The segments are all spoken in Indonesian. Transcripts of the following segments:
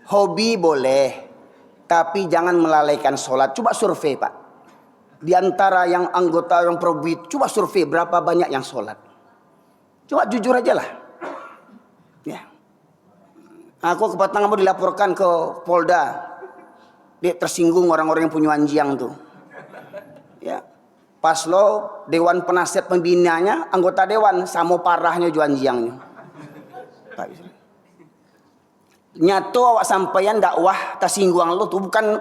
Hobi boleh, tapi jangan melalaikan sholat. Coba survei Pak. Di antara yang anggota yang probit, coba survei berapa banyak yang sholat. Coba jujur aja lah. Ya. Aku ke Batangan dilaporkan ke Polda. Dia tersinggung orang-orang yang punya anjing tuh. Ya. Pas lo dewan penasihat pembinanya, anggota dewan sama parahnya juan anjingnya. Nyato awak sampaian dakwah tersinggung lo tuh bukan.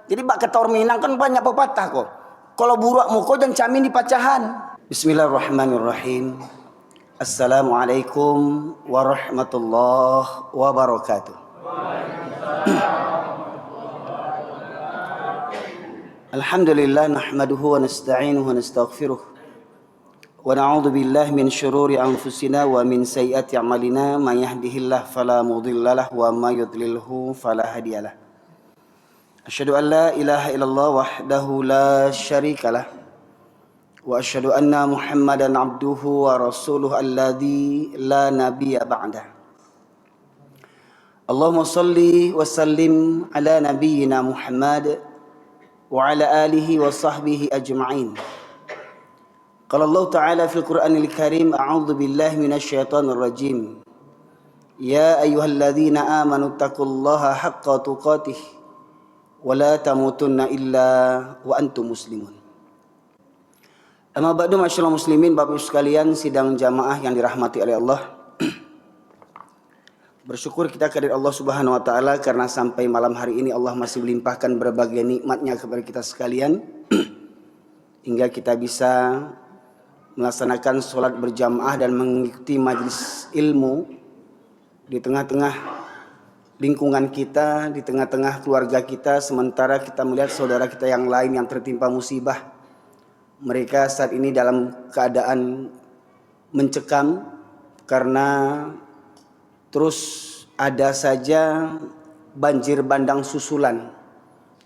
Jadi bak ketor Minang kan banyak pepatah kok. Kalau buruak muko dan camin di pacahan. Bismillahirrahmanirrahim. Assalamualaikum warahmatullahi wabarakatuh. Alhamdulillah nahmaduhu wa nasta'inuhu wa nastaghfiruh. Wa na'udzu billahi min syururi anfusina wa min sayyiati a'malina may yahdihillahu fala mudhillalah wa may yudlilhu fala hadiyalah. Asyhadu an la ilaha illallah wahdahu la syarikalah wa asyhadu anna Muhammadan abduhu wa rasuluhu alladzi la nabiyya ba'dah. Allahumma shalli wa sallim ala nabiyyina Muhammad wa ala alihi wa sahbihi ajma'in. Qala Allah Ta'ala fil Qur'anil Karim, a'udzu billahi minasyaitonir rajim. Ya ayyuhalladzina amanu taqullaha haqqa tuqatih wa la tamutunna illa wa antum muslimun. Amma ba'du, masyaallah muslimin, Bapak Ibu sekalian, sidang jamaah yang dirahmati oleh Allah. Bersyukur kita kepada Allah Subhanahu wa taala karena sampai malam hari ini Allah masih melimpahkan berbagai nikmatnya kepada kita sekalian hingga kita bisa melaksanakan sholat berjamaah dan mengikuti majelis ilmu di tengah-tengah lingkungan kita, di tengah-tengah keluarga kita, sementara kita melihat saudara kita yang lain yang tertimpa musibah. Mereka saat ini dalam keadaan mencekam karena terus ada saja banjir bandang susulan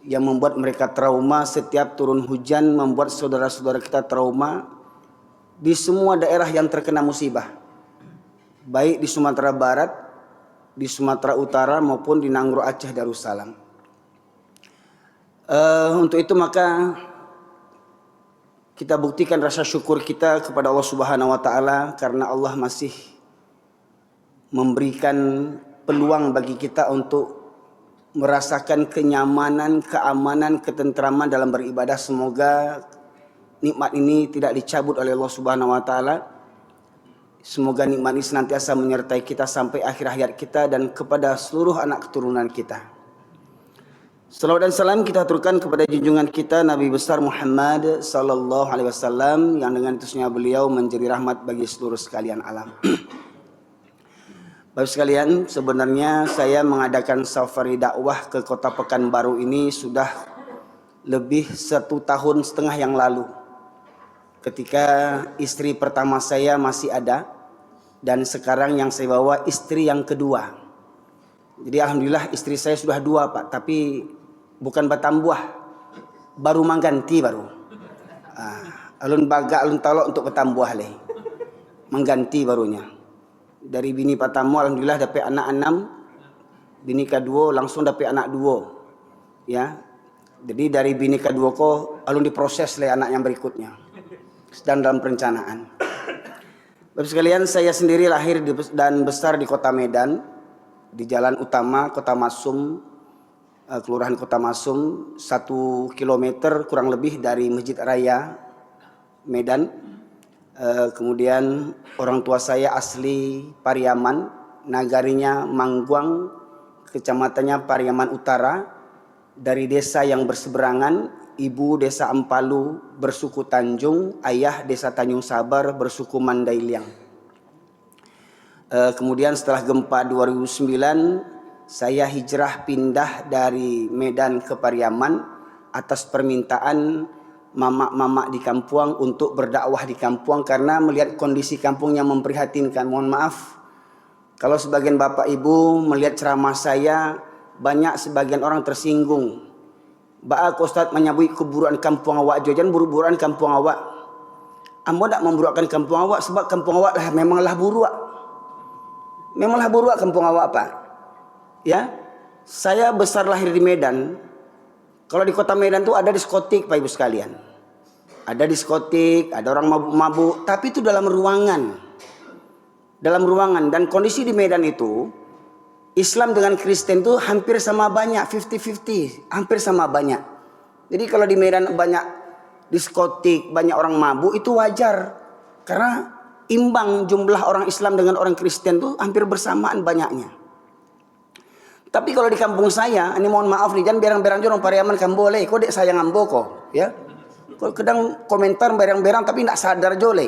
yang membuat mereka trauma. Setiap turun hujan membuat saudara-saudara kita trauma di semua daerah yang terkena musibah, baik di Sumatera Barat, di Sumatera Utara maupun di Nangro, Aceh, Darussalam. Untuk itu maka kita buktikan rasa syukur kita kepada Allah Subhanahu wa taala karena Allah masih memberikan peluang bagi kita untuk merasakan kenyamanan, keamanan, ketentraman dalam beribadah. Semoga nikmat ini tidak dicabut oleh Allah Subhanahu wa taala. Semoga nikmat ini senantiasa menyertai kita sampai akhir hayat kita dan kepada seluruh anak keturunan kita. Salawat dan salam kita aturkan kepada junjungan kita Nabi besar Muhammad sallallahu alaihi wasallam yang dengan utusnya beliau menjadi rahmat bagi seluruh sekalian alam. Bapak sekalian, sebenarnya saya mengadakan safari dakwah ke Kota Pekanbaru ini sudah lebih 1,5 tahun yang lalu. Ketika istri pertama saya masih ada dan sekarang yang saya bawa istri yang kedua. Jadi alhamdulillah istri saya sudah 2 Pak, tapi bukan batambuah, baru mengganti baru. Alun baga alun talok untuk batambuah leh, mengganti barunya. Dari bini pertama alhamdulillah dapat anak 6, bini kedua langsung dapat anak 2. Ya. Jadi dari bini kedua kok alun diproses leh anak yang berikutnya. Sedang dalam perencanaan. Bapak sekalian, saya sendiri lahir dan besar di Kota Medan, di Jalan Utama Kota Masum, Kelurahan Kota Masum, 1 kilometer kurang lebih dari Masjid Raya Medan. Kemudian orang tua saya asli Pariaman, nagarinya Mangguang, kecamatannya Pariaman Utara, dari desa yang berseberangan, ibu desa Ampalu bersuku Tanjung, ayah desa Tanjung Sabar bersuku Mandailiang. Kemudian setelah gempa 2009, saya hijrah pindah dari Medan ke Pariaman atas permintaan mamak-mamak di kampung untuk berdakwah di kampung karena melihat kondisi kampung yang memprihatinkan. Mohon maaf kalau sebagian bapak ibu melihat ceramah saya, banyak sebagian orang tersinggung. Baak Ustaz menyabui keburukan kampung awak, jangan buru-buruan kampung awak. Ambo tak memburukkan kampung awak sebab kampung awak lah memanglah buruak. Memanglah buruak kampung awak Pak. Ya. Saya besar lahir di Medan. Kalau di kota Medan tuh ada diskotik, Pak Ibu sekalian. Ada diskotik, ada orang mabuk-mabuk, tapi itu dalam ruangan. Dalam ruangan. Dan kondisi di Medan itu, Islam dengan Kristen itu hampir sama banyak, 50-50, hampir sama banyak. Jadi kalau di Medan banyak diskotik, banyak orang mabuk, itu wajar. Karena imbang jumlah orang Islam dengan orang Kristen itu hampir bersamaan banyaknya. Tapi kalau di kampung saya, ini mohon maaf nih, jangan berang-berang orang Pariaman kan boleh, kok dek sayang ambo kok, ya. Kok kadang komentar berang-berang tapi tidak sadar jole,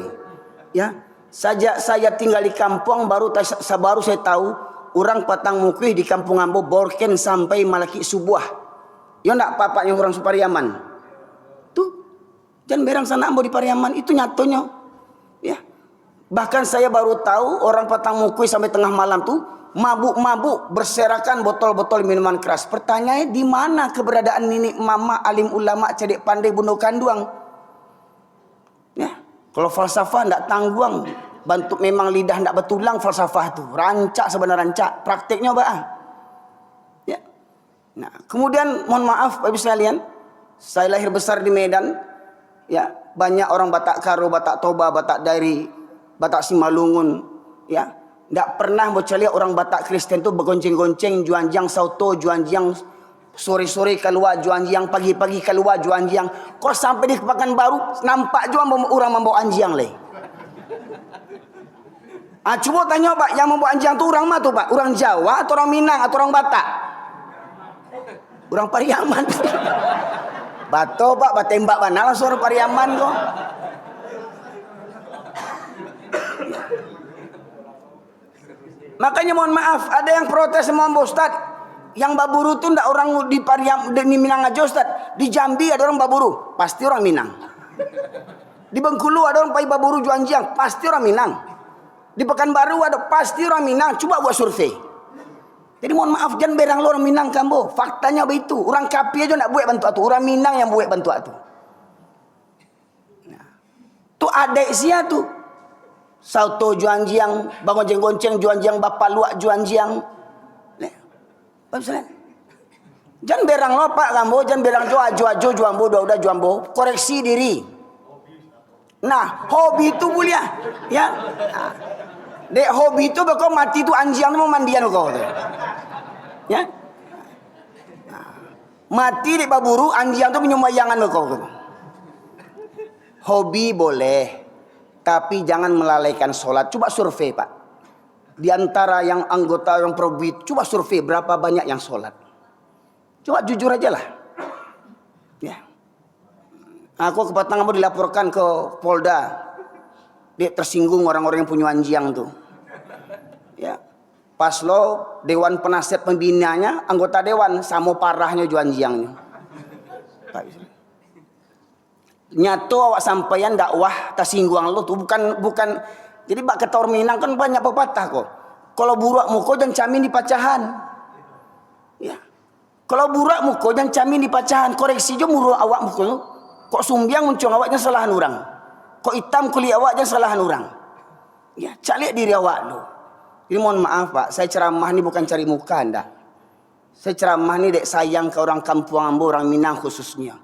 ya. Sajak saya tinggal di kampung baru saya tahu orang patang mukih di kampung ambo borken sampai malaki subuh. Ya ndak papanya orang Pariaman. Tuh, jangan berang sana ambo di Pariaman itu nyatonya, ya. Bahkan saya baru tahu orang patang mukih sampai tengah malam tuh mabuk-mabuk berserakan botol-botol minuman keras. Pertanyaannya, di mana keberadaan nenek mama alim ulama cedek pandai bunuh kanduang? Ya, kalau falsafah ndak tangguang, bantu memang lidah ndak betulang falsafah tu. Rancak sebenarnya rancak, prakteknya bah. Ya. Nah, kemudian mohon maaf Bapak Ibu sekalian, saya lahir besar di Medan. Ya, banyak orang Batak Karo, Batak Toba, Batak Dairi, Batak Simalungun, ya. Tidak pernah bocah lihat orang Batak Kristen tu bergonceng-gonceng juanjiang sauto, juanjiang sore-sore keluar, juanjiang pagi-pagi keluar, juanjiang. Kau sampai di Pekanbaru nampak juga orang membawa anjiang leh. Coba tanya Pak, yang membawa anjiang tu orang mana tu Pak? Orang Jawa atau orang Minang atau orang Batak? Orang Pariaman. Bato Pak, batembak mana lah suara Pariaman kok. Makanya mohon maaf, ada yang protes sama Ustaz. Yang baburu itu ndak orang di Pariam, di Minang aja Ustaz. Di Jambi ada orang baburu, pasti orang Minang. Di Bengkulu ada orang pai baburu juanjiang, pasti orang Minang. Di Pekanbaru ada pasti orang Minang. Coba buat survei. Jadi mohon maaf, jangan berang lo orang Minang kambo. Faktanya begitu. Orang Kapi aja ndak buat bantu atu, orang Minang yang buat bantu atu. Nah, tu adek sia tu. Sauto juanjiang, bangun jeng-gonceng juanjiang, bapak luak juanjiang. Jangan berang lo Pak kambo, jangan berang jo juambo, udah juambo. Koreksi diri. Nah, hobi itu mulia, ya. Nah, dek hobi itu bakal mati tu anjiang mau mandian kau tu. Ya. Nah, mati dek baburu anjiang tu menyumayangan kau. Hobi boleh. Tapi jangan melalaikan sholat. Coba survei Pak. Di antara yang anggota yang probit, coba survei berapa banyak yang sholat. Coba jujur aja lah. Ya. Aku ke Batangan dilaporkan ke Polda. Dia tersinggung orang-orang yang punya anjiang tuh. Ya. Pas lo Dewan Penasihat Pembinanya, anggota Dewan sama parahnya juanjiangnya. Pak. Nyato awak sampaian dakwah tasingguang lo tuh bukan jadi bak kata orang Minang kan banyak pepatah kok. Kalau burak muko dan camin di pacahan. Ya. Kalau burak muko dan camin di pacahan, koreksi jo muru awak muko. Kok sumbiang muncung awaknya salahan orang. Kok hitam kulit awaknya salahan orang. Ya, cak lihat diri awak lo. Jadi mohon maaf Pak, saya ceramah ni bukan cari muka ndak. Saya ceramah ni dek sayang ke orang kampung ambo, orang Minang khususnya.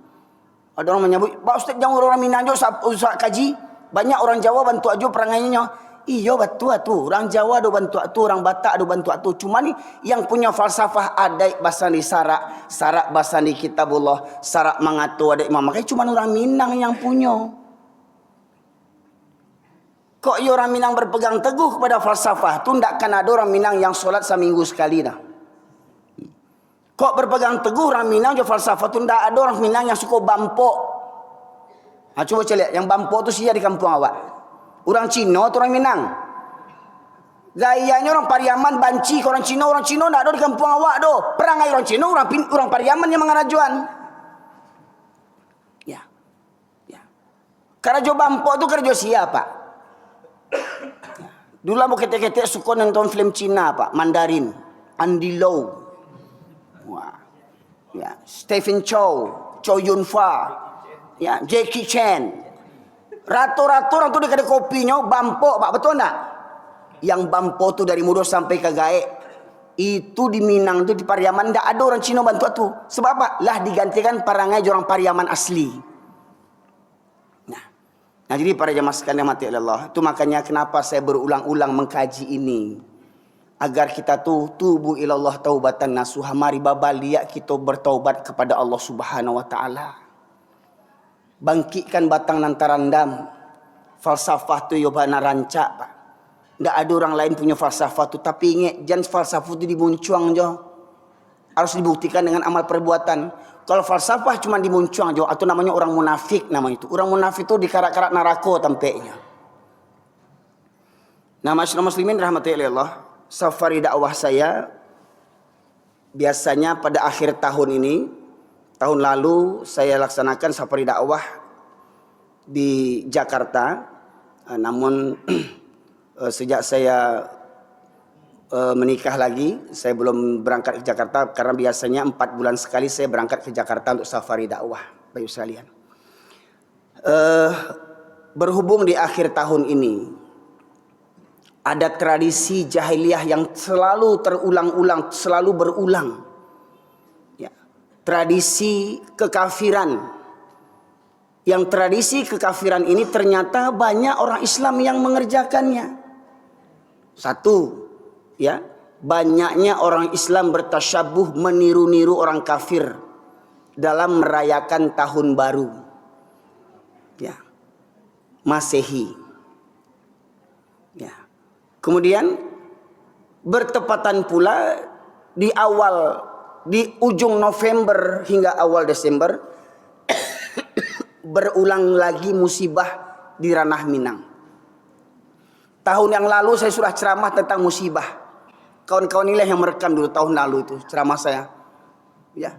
Ada orang menyebut, Pak Ustaz jangan orang Minang juga usah kaji. Banyak orang Jawa bantu aja perangainya. Iya betul tu. Orang Jawa ada bantu tu, orang Batak ada bantu tu. Cuma ni yang punya falsafah adai bahasa ni sarak bahasa ni kitabullah, sarak mengatur adai imam. Makanya cuma orang Minang yang punya. Kok orang Minang berpegang teguh kepada falsafah tu, ndak kan ada orang Minang yang solat seminggu sekali dah. Kok berpegang teguh orang Minang je falsafah tu, ndak ada orang Minang yang suka bampok. Coba cek lihat yang bampok tu sia di kampung awak. Orang Cina atau orang Minang? Gayanya orang Pariaman banci ke orang Cina ndak ada di kampung awak doh. Perangai orang Cina, orang Pariaman yang mengarajuan. Ya. Ya. Karajo bampok tu karajo sia, Pak. Ya. Dulu aku ketek-ketek suka nonton film Cina, Pak, Mandarin, Andy Lau. Wah. Ya, Stephen Chow, Chow Yun Fat, ya, Jackie Chan. Rata-rata orang tu dia ada kopinya bampok, Pak, betul tak? Yang bampok tu dari muda sampai ke gaek. Itu di Minang tuh, di Pariaman ndak ada orang Cina bantu tu. Sebab apa? Lah digantikan parangai orang Pariaman asli. Nah, jadi para jamaah sekalian yang mati oleh Allah, itu makanya kenapa saya berulang-ulang mengkaji ini, agar kita tubuh ilallah taubatan nasuha, mari babaliak kita bertaubat kepada Allah Subhanahu wa taala. Bangkitkan batang nantarandam. Falsafah tu yobana rancak, Pak. Ndak ada orang lain punya falsafah tu, tapi ingat jangan falsafah tu dimuncuang je. Harus dibuktikan dengan amal perbuatan. Kalau falsafah cuma dimuncuang je, atau namanya orang munafik namanya itu. Orang munafik itu dikarak-karak narako tampaknya. Nah, masyarakat muslimin rahmatullahi oleh Allah, safari dakwah saya biasanya pada akhir tahun ini. Tahun lalu saya laksanakan safari dakwah di Jakarta. Namun sejak saya menikah lagi, saya belum berangkat ke Jakarta karena biasanya 4 bulan sekali saya berangkat ke Jakarta untuk safari dakwah, Bapak sekalian. Berhubung di akhir tahun ini ada tradisi jahiliyah yang selalu terulang-ulang, selalu berulang. Ya, tradisi kekafiran. Yang tradisi kekafiran ini ternyata banyak orang Islam yang mengerjakannya. Satu, ya, banyaknya orang Islam bertasyabuh meniru-niru orang kafir dalam merayakan tahun baru, ya, Masehi, ya. Kemudian bertepatan pula di ujung November hingga awal Desember berulang lagi musibah di ranah Minang. Tahun yang lalu saya sudah ceramah tentang musibah. Kawan-kawan inilah yang merekam dulu tahun lalu itu ceramah saya. Ya.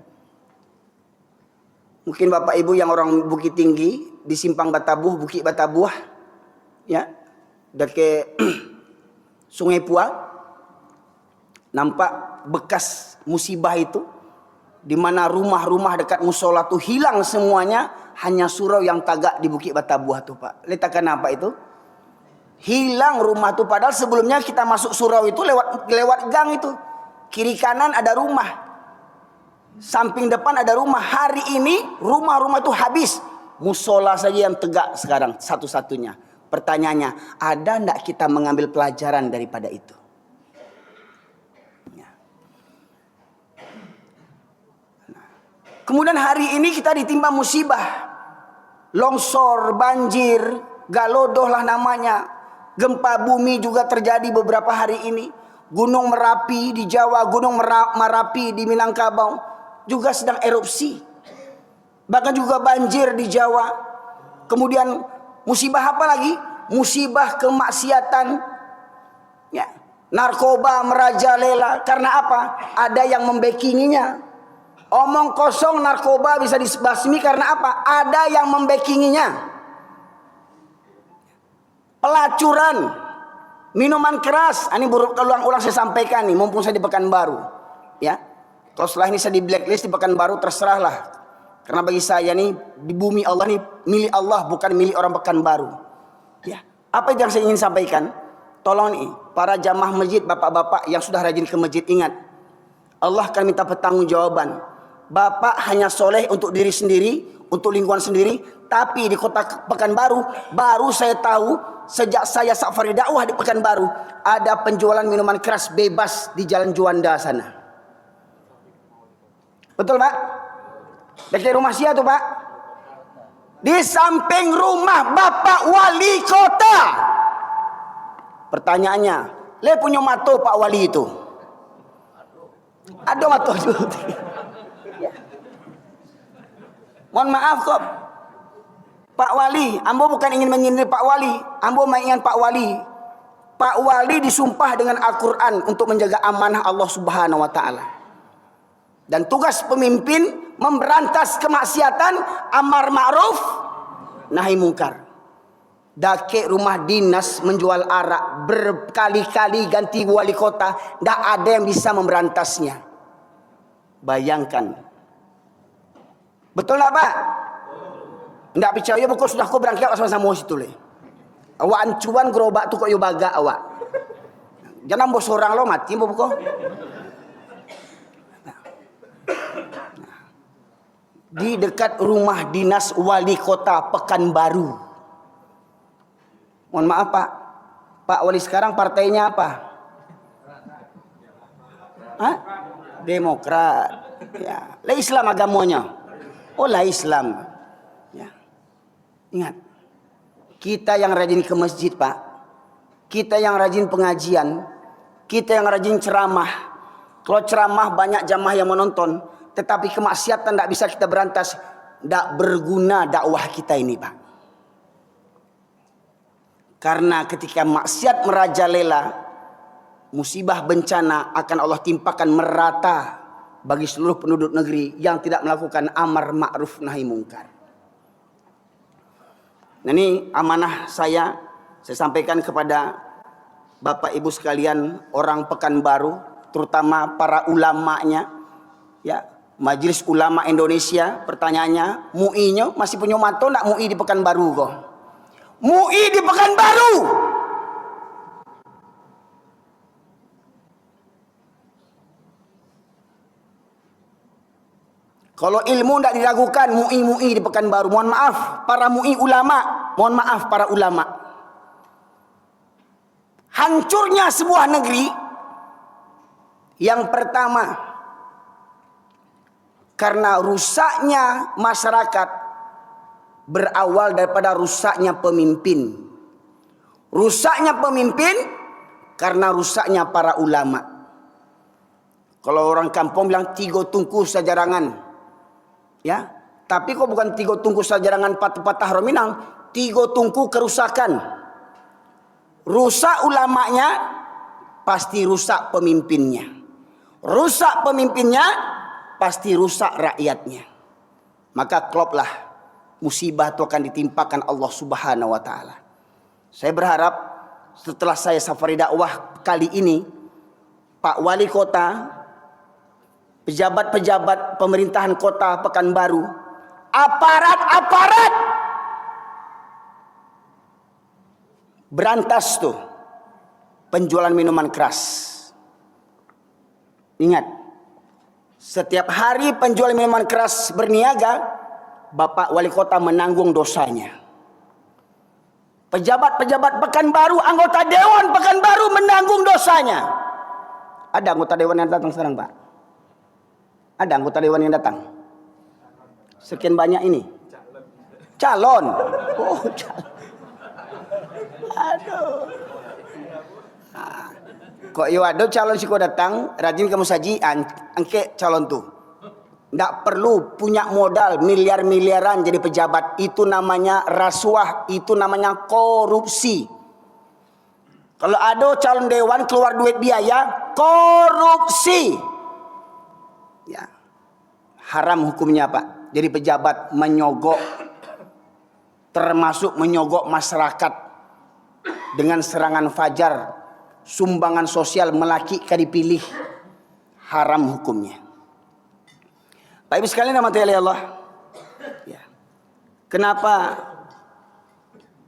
Mungkin Bapak Ibu yang orang Bukit Tinggi di Simpang Batabuh, Bukit Batabuah, ya, dekat Sungai Puang, nampak bekas musibah itu, di mana rumah-rumah dekat musola itu hilang semuanya, hanya surau yang tagak di Bukit Batabuah tuh, Pak. Letakkan apa itu? Hilang rumah tuh, padahal sebelumnya kita masuk surau itu lewat gang itu, kiri kanan ada rumah, samping depan ada rumah. Hari ini rumah-rumah itu habis, musola saja yang tegak sekarang satu-satunya. Pertanyaannya, ada ndak kita mengambil pelajaran daripada itu? Ya. Nah. Kemudian hari ini kita ditimpa musibah, longsor, banjir, galodoh lah namanya. Gempa bumi juga terjadi beberapa hari ini. Gunung Merapi di Jawa, Gunung Merapi di Minangkabau juga sedang erupsi. Bahkan juga banjir di Jawa. Kemudian musibah apa lagi? Musibah kemaksiatan. Ya, narkoba merajalela. Karena apa? Ada yang membackinginya. Omong kosong narkoba bisa dibasmi karena apa? Ada yang membackinginya. Pelacuran, minuman keras. Ini berulang-ulang saya sampaikan nih, mumpung saya di Pekanbaru. Ya, kalau setelah ini saya di blacklist di Pekanbaru, terserahlah. Karena bagi saya nih, di bumi Allah nih milik Allah, bukan milik orang Pekanbaru. Ya, apa yang saya ingin sampaikan? Tolong nih, para jamaah masjid, bapak-bapak yang sudah rajin ke masjid, ingat, Allah akan minta pertanggungjawaban. Bapak hanya soleh untuk diri sendiri, untuk lingkungan sendiri, tapi di kota Pekanbaru, baru saya tahu sejak saya safari dakwah di Pekanbaru, ada penjualan minuman keras bebas di Jalan Juanda sana. Betul, Pak? Dekat rumah siapa tuh, Pak? Di samping rumah Bapak Wali Kota. Pertanyaannya, le punya mato Pak Wali itu? Ada mato juga. Mohon maaf kok, Pak Wali, ambo bukan ingin menyindir Pak Wali, ambo mengingat Pak Wali. Pak Wali disumpah dengan Al-Quran untuk menjaga amanah Allah Subhanahu wa Ta'ala. Dan tugas pemimpin memberantas kemaksiatan, amar ma'ruf, nahi mungkar. Dake rumah dinas menjual arak, berkali-kali ganti wali kota, tidak ada yang bisa memberantasnya. Bayangkan. Betul tak, Pak? Tidak percaya pokok sudah kau berangkat sama-sama situ le. Awak ancuan gerobak tu kok yo baga awak. Jangan bos orang lo mati pokok. di dekat rumah dinas wali kota Pekanbaru. Mohon maaf Pak, Pak Wali sekarang partainya apa? Hah? Demokrat. Ya, lah Islam agamanya. Oh lah Islam. Ya. Ingat, kita yang rajin ke masjid Pak, kita yang rajin pengajian, kita yang rajin ceramah. Kalau ceramah banyak jamaah yang menonton, tetapi kemaksiatan tidak bisa kita berantas, tidak berguna dakwah kita ini Pak. Karena ketika maksiat merajalela, musibah bencana akan Allah timpakan merata bagi seluruh penduduk negeri yang tidak melakukan amar ma'ruf nahi mungkar. Nah, ini amanah saya sampaikan kepada Bapak Ibu sekalian orang Pekanbaru, terutama para ulamanya, ya, Majelis Ulama Indonesia. Pertanyaannya, MUI-nya masih punya mato nak MUI di Pekanbaru kok? MUI di Pekanbaru. Kalau ilmu tidak diragukan, MUI di Pekanbaru. Mohon maaf para MUI ulama, mohon maaf para ulama. Hancurnya sebuah negeri yang pertama karena rusaknya masyarakat berawal daripada rusaknya pemimpin. Rusaknya pemimpin karena rusaknya para ulama. Kalau orang kampung bilang tiga tungku sajarangan. Ya, tapi kok bukan tiga tungku sajarangan patah rominang, tiga tungku kerusakan. Rusak ulamanya, pasti rusak pemimpinnya. Rusak pemimpinnya, pasti rusak rakyatnya. Maka kloplah musibah itu akan ditimpakan Allah Subhanahu wa taala. Saya berharap setelah saya safari dakwah kali ini, Pak Wali Kota, pejabat-pejabat pemerintahan kota Pekanbaru, aparat berantas tuh penjualan minuman keras. Ingat, setiap hari penjual minuman keras berniaga, Bapak Wali Kota menanggung dosanya. Pejabat-pejabat Pekanbaru, anggota Dewan Pekanbaru menanggung dosanya. Ada anggota Dewan yang datang sekarang Pak? Ada anggota Dewan yang datang? Sekian banyak ini? Calon. Oh, calon. Aduh. Kok yo ada calon sih kok datang, rajin kamu saji angke calon tuh. Nggak perlu punya modal miliar-miliaran jadi pejabat. Itu namanya rasuah, itu namanya korupsi. Kalau ada calon dewan keluar duit biaya, korupsi. Ya. Haram hukumnya Pak. Jadi pejabat menyogok, termasuk menyogok masyarakat dengan serangan fajar, sumbangan sosial melaki dipilih, haram hukumnya. Pak Ibu sekalian rahmati Allah. Ya. Kenapa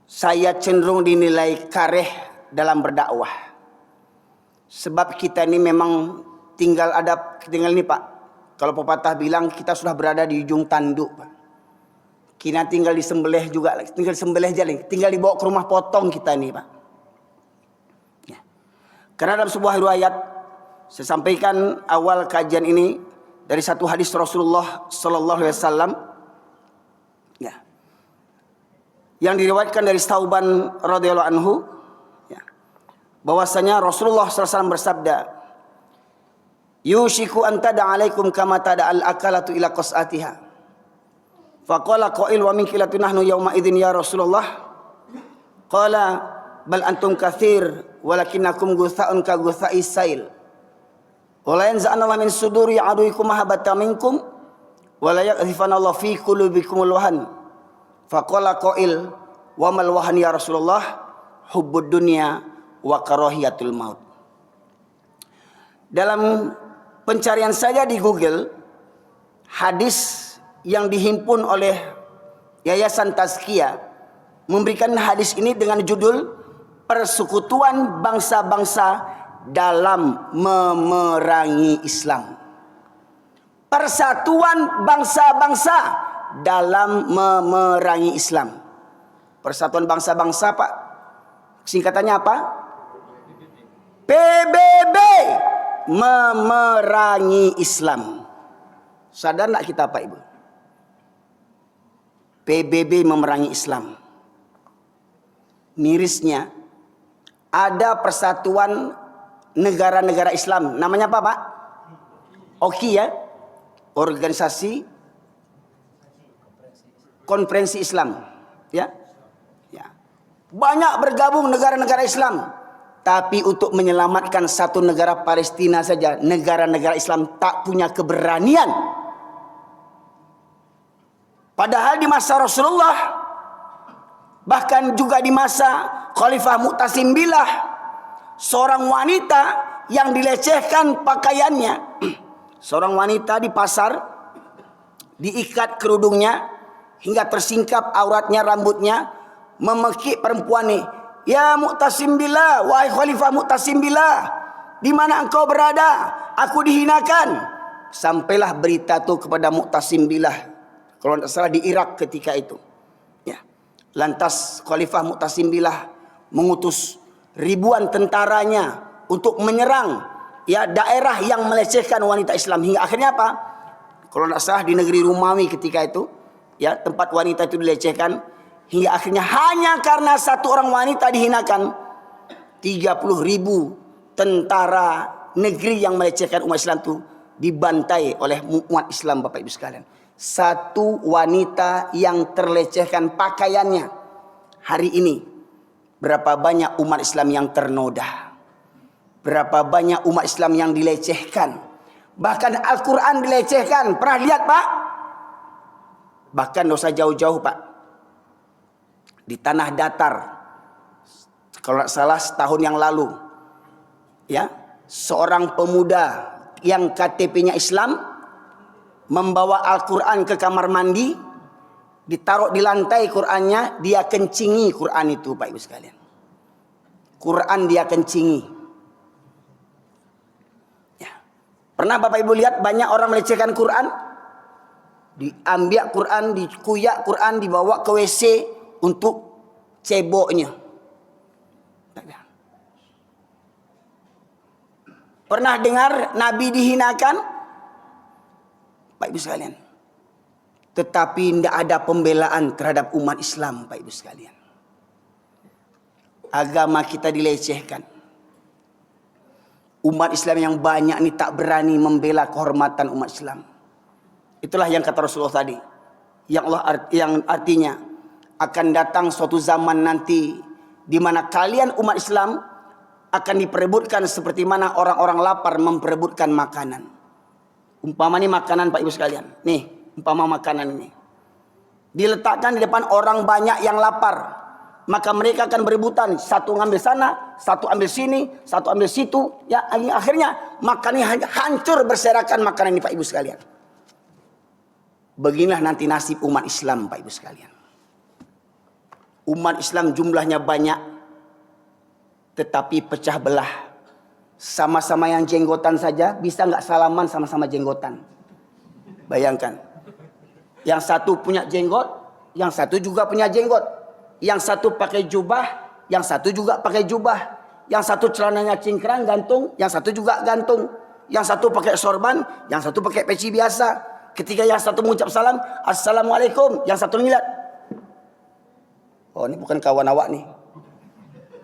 saya cenderung dinilai kareh dalam berdakwah? Sebab kita ini memang tinggal ini Pak. Kalau pepatah bilang kita sudah berada di ujung tanduk Pak. Kita tinggal disembelih juga, tinggal disembelih jaling, tinggal dibawa ke rumah potong kita ini Pak. Ya. Karena dalam sebuah riwayat, saya sampaikan awal kajian ini dari satu hadis Rasulullah Sallallahu Alaihi Wasallam, ya, yang diriwayatkan dari Tauban radhiyallahu anhu, ya, bahwasanya Rasulullah Sallallahu Alaihi Wasallam bersabda, Yushiku antada alaikum kama tada al akalatu ila qas'atiha. Faqala qail wa min kilatu nahnu yawma idzin ya Rasulullah. Qala bal antum katsir walakinnakum gutha'un ka gutha'is sail. Wa la yanza'ana min suduri aduikum mahabbata minkum wa la yaqdhifanallahu fi qulubikumul wahan. Faqala qail wa mal wahan ya Rasulullah? Hubbud dunya wa karahiyatul maut. Dalam pencarian saya di Google, hadis yang dihimpun oleh Yayasan Tazkiyah memberikan hadis ini dengan judul Persekutuan Bangsa-Bangsa dalam Memerangi Islam. persatuan bangsa-bangsa dalam memerangi Islam. Persatuan bangsa-bangsa, Pak, singkatannya apa? PBB, memerangi Islam. Sadar tak kita, Pak Ibu? PBB memerangi Islam. Mirisnya, ada persatuan negara-negara Islam. Namanya apa, Pak? OKI ya? Organisasi Konferensi Islam. Ya? Ya. Banyak bergabung negara-negara Islam. Tapi untuk menyelamatkan satu negara Palestina saja, negara-negara Islam tak punya keberanian. Padahal di masa Rasulullah, bahkan juga di masa Khalifah Mu'tasim Billah, seorang wanita yang dilecehkan pakaiannya. Seorang wanita di pasar, diikat kerudungnya hingga tersingkap auratnya, rambutnya, memekik perempuan ini. Ya Mu'tasim Billah, wahai Khalifah Mu'tasim Billah, di mana engkau berada? Aku dihinakan. Sampailah berita itu kepada Mu'tasim Billah, kalau tidak salah di Irak ketika itu. Ya. Lantas Khalifah Mu'tasim Billah mengutus ribuan tentaranya untuk menyerang ya daerah yang melecehkan wanita Islam, hingga akhirnya apa? Kalau tidak salah di negeri Romawi ketika itu, ya, tempat wanita itu dilecehkan, hingga akhirnya hanya karena satu orang wanita dihinakan, 30.000 tentara negeri yang melecehkan umat Islam itu dibantai oleh umat Islam, Bapak Ibu sekalian. Satu wanita yang terlecehkan pakaiannya. Hari ini berapa banyak umat Islam yang ternoda, berapa banyak umat Islam yang dilecehkan, bahkan Al-Quran dilecehkan. Pernah lihat, Pak? Bahkan dosa jauh-jauh, Pak, di tanah datar, kalau tidak salah setahun yang lalu, ya, seorang pemuda yang KTP-nya Islam membawa Al-Quran ke kamar mandi, ditaruh di lantai Qurannya, dia kencingi Quran itu, Pak Ibu sekalian. Quran dia kencingi. Ya. Pernah Bapak Ibu lihat banyak orang melecehkan Quran? Diambil Quran, dikuyak Quran, dibawa ke WC untuk ceboknya. Pernah dengar Nabi dihinakan? Pak Ibu sekalian. Tetapi tidak ada pembelaan terhadap umat Islam, Pak Ibu sekalian. Agama kita dilecehkan. Umat Islam yang banyak ini tak berani membela kehormatan umat Islam. Itulah yang kata Rasulullah tadi. Yang artinya akan datang suatu zaman nanti di mana kalian umat Islam akan diperebutkan seperti mana orang-orang lapar memperebutkan makanan. Umpama ini makanan, Pak Ibu sekalian. Nih, umpama makanan ini diletakkan di depan orang banyak yang lapar, maka mereka akan berebutan, satu ngambil sana, satu ambil sini, satu ambil situ, ya, akhirnya makannya hancur berserakan makanan ini, Pak Ibu sekalian. Beginilah nanti nasib umat Islam, Pak Ibu sekalian. Umat Islam jumlahnya banyak, tetapi pecah belah. Sama-sama yang jenggotan saja bisa nggak salaman sama-sama jenggotan? Bayangkan, yang satu punya jenggot, yang satu juga punya jenggot. Yang satu pakai jubah, yang satu juga pakai jubah. Yang satu celananya cingkrang gantung, yang satu juga gantung. Yang satu pakai sorban, yang satu pakai peci biasa. Ketika yang satu mengucap salam, Assalamualaikum, yang satu ngilat. Oh, ini bukan kawan awak nih.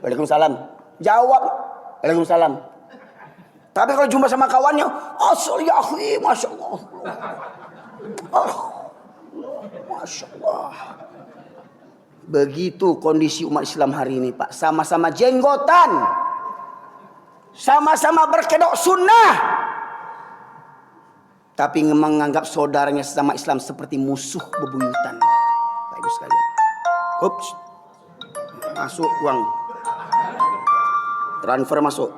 Waalaikumsalam. Jawab, Waalaikumsalam. Tapi kalau jumpa sama kawannya, ya akhi, Masya Allah. Masya Allah. Begitu kondisi umat Islam hari ini, Pak. Sama-sama jenggotan, sama-sama berkedok sunnah, tapi menganggap saudaranya sesama Islam seperti musuh bebuyutan. Pak Ibu sekalian. Ups. Masuk uang. Transfer masuk.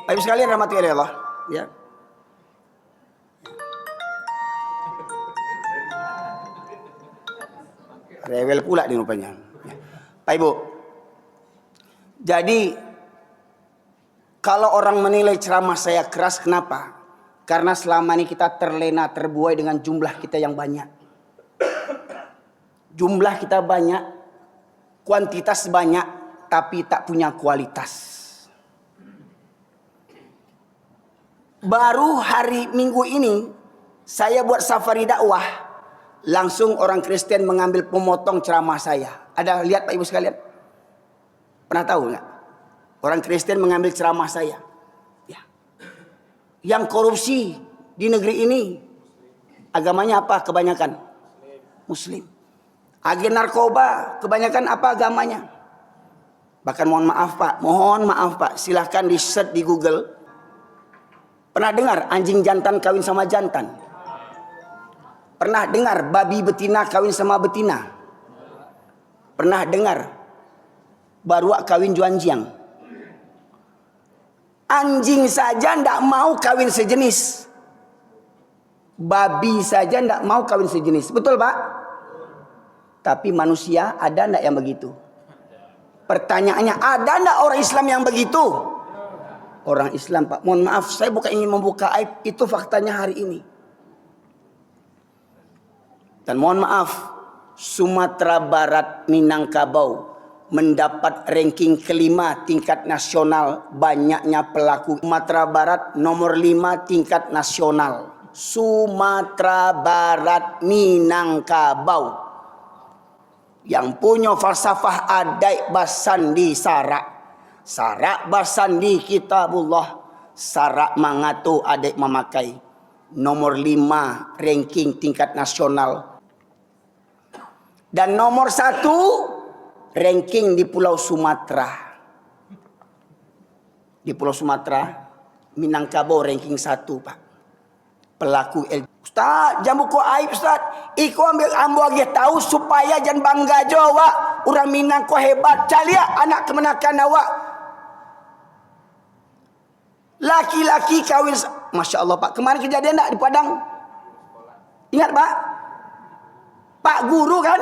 Pak Ibu sekalian rahmati Allah, ya. Rewel pula di rupanya. Pak Ibu. Jadi Kalau orang menilai ceramah saya keras, kenapa? Karena selama ini kita terlena, terbuai dengan jumlah kita yang banyak. Jumlah kita banyak, kuantitas banyak, tapi tak punya kualitas. Baru hari Minggu ini, saya buat safari dakwah. Langsung orang Kristen mengambil pemotong ceramah saya. Ada lihat Pak Ibu sekalian? Pernah tahu nggak? Orang Kristen mengambil ceramah saya. Ya. Yang korupsi di negeri ini, agamanya apa kebanyakan? Muslim. Agen narkoba, kebanyakan apa agamanya? Bahkan mohon maaf Pak, silahkan di search di Google. Pernah dengar anjing jantan kawin sama jantan? Pernah dengar babi betina kawin sama betina? Pernah dengar baruak kawin juanjiang? Anjing saja ndak mau kawin sejenis. Babi saja ndak mau kawin sejenis. Betul Pak? Tapi manusia ada ndak yang begitu? Pertanyaannya, ada ndak orang Islam yang begitu? Orang Islam Pak, mohon maaf, saya bukan ingin membuka aib, itu faktanya hari ini. Dan mohon maaf, Sumatera Barat Minangkabau mendapat ranking kelima tingkat nasional banyaknya pelaku. Sumatera Barat nomor 5 tingkat nasional. Sumatera Barat Minangkabau. Yang punya falsafah adai basandi sarak. Sarak basandi kitabullah. Sarak mangatu adek memakai. Nomor 5 ranking tingkat nasional. Dan nomor 1 ranking di Pulau Sumatera. Di Pulau Sumatera Minangkabau ranking 1 Pak. Pelaku Ustaz, jangan buku aib Ustaz. Iko ambil ambo lagi tahu supaya jangan bangga Jawa. Orang Minang ko hebat. Calia anak kemenakan awak. Laki-laki kawin, Masya Allah Pak. Kemarin kejadian tak di Padang? Ingat Pak? Pak guru kan?